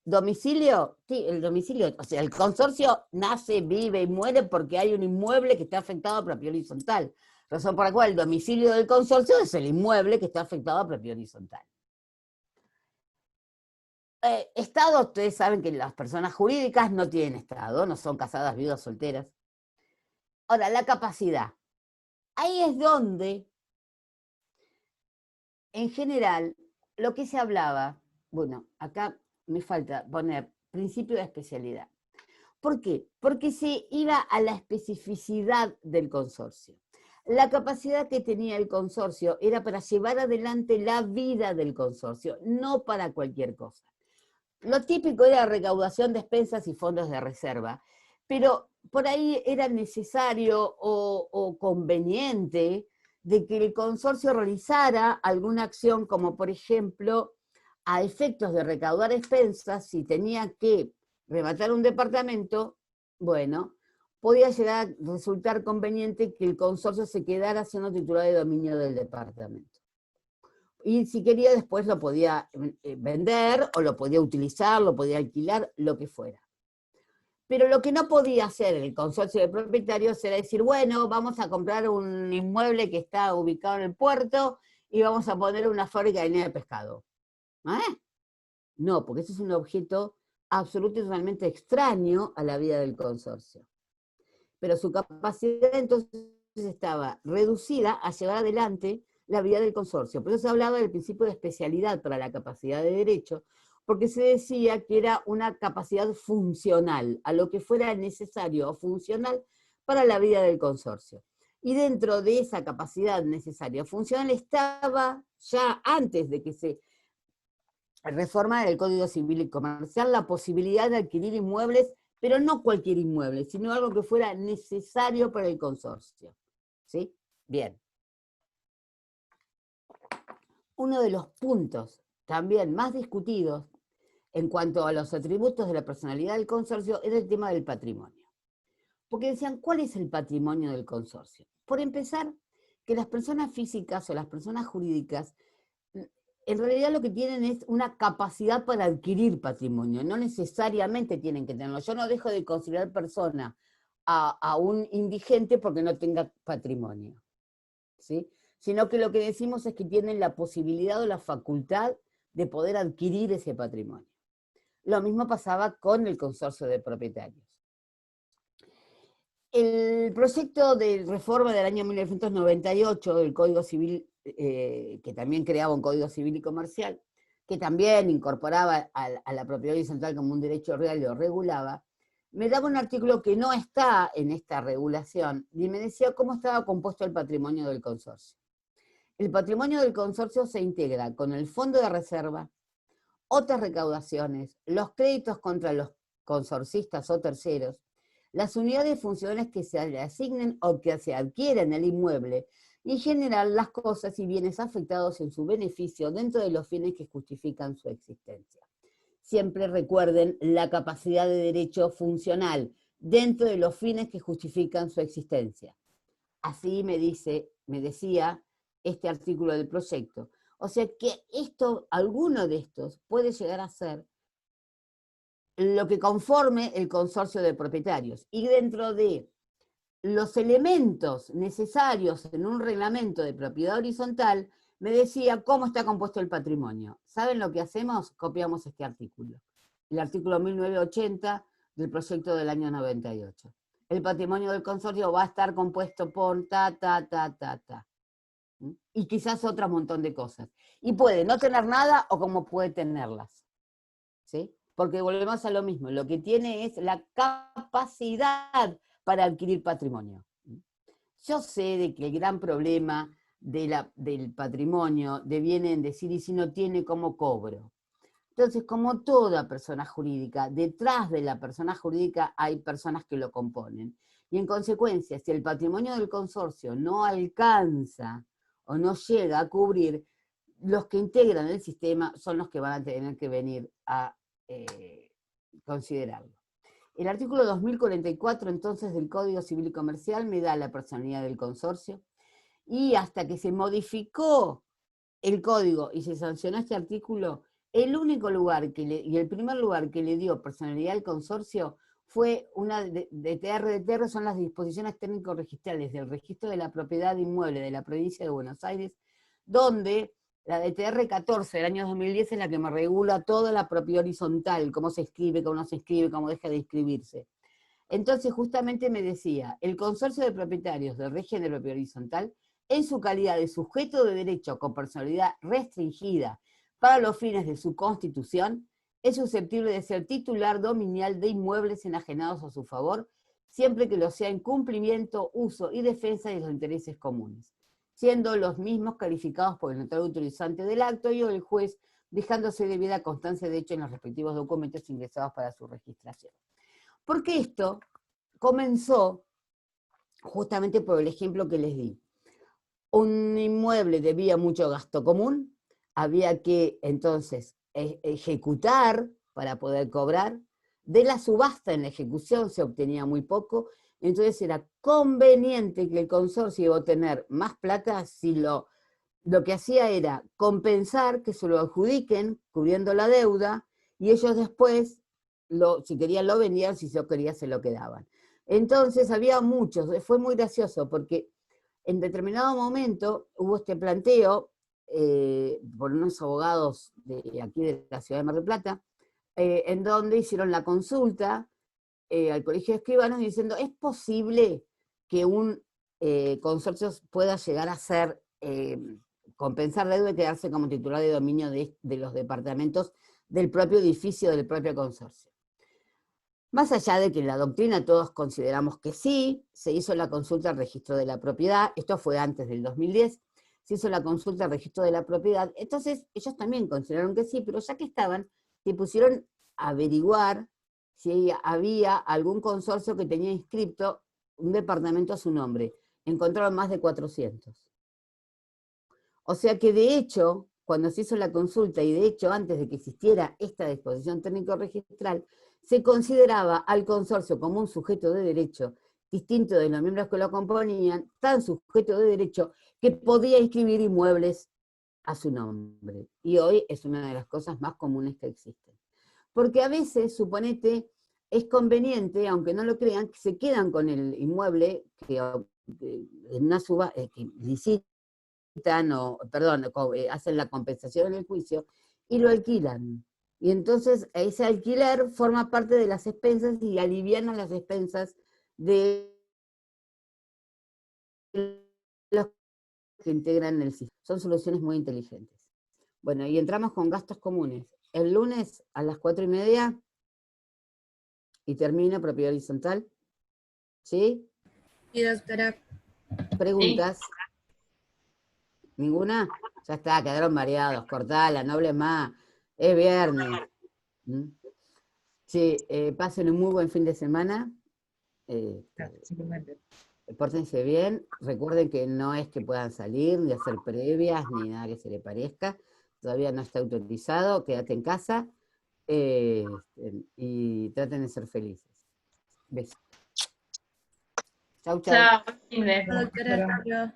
Domicilio, sí, el domicilio, o sea, el consorcio nace, vive y muere porque hay un inmueble que está afectado a propiedad horizontal. Razón por la cual el domicilio del consorcio es el inmueble que está afectado a propiedad horizontal. Estado, ustedes saben que las personas jurídicas no tienen estado, no son casadas, viudas, solteras. Ahora, la capacidad. Ahí es donde, en general, lo que se hablaba, bueno, acá me falta poner principio de especialidad. ¿Por qué? Porque se iba a la especificidad del consorcio. La capacidad que tenía el consorcio era para llevar adelante la vida del consorcio, no para cualquier cosa. Lo típico era recaudación de expensas y fondos de reserva, pero por ahí era necesario o conveniente de que el consorcio realizara alguna acción, como por ejemplo, a efectos de recaudar expensas, si tenía que rematar un departamento, bueno, podía llegar a resultar conveniente que el consorcio se quedara siendo titular de dominio del departamento. Y si quería después lo podía vender, o lo podía utilizar, lo podía alquilar, lo que fuera. Pero lo que no podía hacer el consorcio de propietarios era decir, bueno, vamos a comprar un inmueble que está ubicado en el puerto y vamos a poner una fábrica de línea de pescado. No, porque eso es un objeto absoluto y totalmente extraño a la vida del consorcio. Pero su capacidad entonces estaba reducida a llevar adelante la vida del consorcio. Por eso se hablaba del principio de especialidad para la capacidad de derecho, porque se decía que era una capacidad funcional, a lo que fuera necesario o funcional para la vida del consorcio. Y dentro de esa capacidad necesaria o funcional estaba, ya antes de que se reformara el Código Civil y Comercial, la posibilidad de adquirir inmuebles, pero no cualquier inmueble, sino algo que fuera necesario para el consorcio. ¿Sí? Bien. Uno de los puntos también más discutidos en cuanto a los atributos de la personalidad del consorcio era el tema del patrimonio. Porque decían, ¿cuál es el patrimonio del consorcio? Por empezar, que las personas físicas o las personas jurídicas en realidad lo que tienen es una capacidad para adquirir patrimonio, no necesariamente tienen que tenerlo. Yo no dejo de considerar persona a un indigente porque no tenga patrimonio, ¿sí? Sino que lo que decimos es que tienen la posibilidad o la facultad de poder adquirir ese patrimonio. Lo mismo pasaba con el consorcio de propietarios. El proyecto de reforma del año 1998 del Código Civil, que también creaba un Código Civil y Comercial, que también incorporaba a la propiedad horizontal como un derecho real y lo regulaba, me daba un artículo que no está en esta regulación, y me decía cómo estaba compuesto el patrimonio del consorcio. El patrimonio del consorcio se integra con el fondo de reserva, otras recaudaciones, los créditos contra los consorcistas o terceros, las unidades de funciones que se le asignen o que se adquieren el inmueble, y en general las cosas y bienes afectados en su beneficio dentro de los fines que justifican su existencia. Siempre recuerden la capacidad de derecho funcional dentro de los fines que justifican su existencia. Así me decía este artículo del proyecto. O sea que alguno de estos puede llegar a ser lo que conforme el consorcio de propietarios. Y dentro de los elementos necesarios en un reglamento de propiedad horizontal, me decía cómo está compuesto el patrimonio. ¿Saben lo que hacemos? Copiamos este artículo. El artículo 1980 del proyecto del año 98. el patrimonio del consorcio va a estar compuesto por ta. Y quizás otro montón de cosas. Y puede no tener nada o como puede tenerlas. ¿Sí? Porque volvemos a lo mismo, lo que tiene es la capacidad para adquirir patrimonio. Yo sé de que el gran problema del patrimonio deviene en decir, y si no tiene, ¿cómo cobro? Entonces, como toda persona jurídica, detrás de la persona jurídica hay personas que lo componen. Y en consecuencia, si el patrimonio del consorcio no alcanza o no llega a cubrir, los que integran el sistema son los que van a tener que venir a considerarlo. El artículo 2044, entonces, del Código Civil y Comercial me da la personalidad del consorcio, y hasta que se modificó el código y se sancionó este artículo, el único lugar y el primer lugar que le dio personalidad al consorcio fue una DTR, son las disposiciones técnico-registrales del registro de la propiedad inmueble de la provincia de Buenos Aires, donde la DTR 14 del año 2010 es la que me regula toda la propiedad horizontal, cómo se escribe, cómo no se escribe, cómo deja de escribirse. Entonces justamente me decía, el consorcio de propietarios del régimen de propiedad horizontal, en su calidad de sujeto de derecho con personalidad restringida para los fines de su constitución, es susceptible de ser titular dominial de inmuebles enajenados a su favor, siempre que lo sea en cumplimiento, uso y defensa de los intereses comunes, siendo los mismos calificados por el notario autorizante del acto y o el juez, dejándose debida constancia de hecho en los respectivos documentos ingresados para su registración. Porque esto comenzó justamente por el ejemplo que les di. Un inmueble debía mucho gasto común, había que entonces ejecutar para poder cobrar, de la subasta en la ejecución se obtenía muy poco, entonces era conveniente que el consorcio iba a tener más plata si lo que hacía era compensar, que se lo adjudiquen, cubriendo la deuda, y ellos después, si querían lo vendían, si yo quería se lo quedaban. Entonces había muchos, fue muy gracioso, porque en determinado momento hubo este planteo por unos abogados de aquí de la ciudad de Mar del Plata, en donde hicieron la consulta al Colegio de Escribanos diciendo, ¿es posible que un consorcio pueda llegar a ser compensar deuda y quedarse como titular de dominio de los departamentos del propio edificio del propio consorcio? Más allá de que en la doctrina todos consideramos que sí, se hizo la consulta al registro de la propiedad, esto fue antes del 2010, se hizo la consulta al registro de la propiedad, entonces ellos también consideraron que sí, pero ya que estaban, se pusieron a averiguar si había algún consorcio que tenía inscripto un departamento a su nombre. Encontraron más de 400. O sea que de hecho, cuando se hizo la consulta, y de hecho antes de que existiera esta disposición técnico-registral, se consideraba al consorcio como un sujeto de derecho, distinto de los miembros que lo componían, tan sujeto de derecho que podía inscribir inmuebles a su nombre. Y hoy es una de las cosas más comunes que existen. Porque a veces, suponete, es conveniente, aunque no lo crean, que se quedan con el inmueble que en una que licitan hacen la compensación en el juicio y lo alquilan. Y entonces ese alquiler forma parte de las expensas y alivianan las expensas de los que integran el sistema. Son soluciones muy inteligentes. Bueno, y entramos con gastos comunes. El lunes a las 4:30 y termina propiedad horizontal. ¿Sí? Sí, doctora. ¿Preguntas? ¿Ninguna? Ya está, quedaron mareados. Cortala, no hables más. Es viernes. Sí, pasen un muy buen fin de semana. Simplemente. Pórtense bien. Recuerden que no es que puedan salir, ni hacer previas, ni nada que se le parezca. Todavía no está autorizado. Quédate en casa. Y traten de ser felices. Besos. Chau, chau. Chao. Doctora, hasta luego.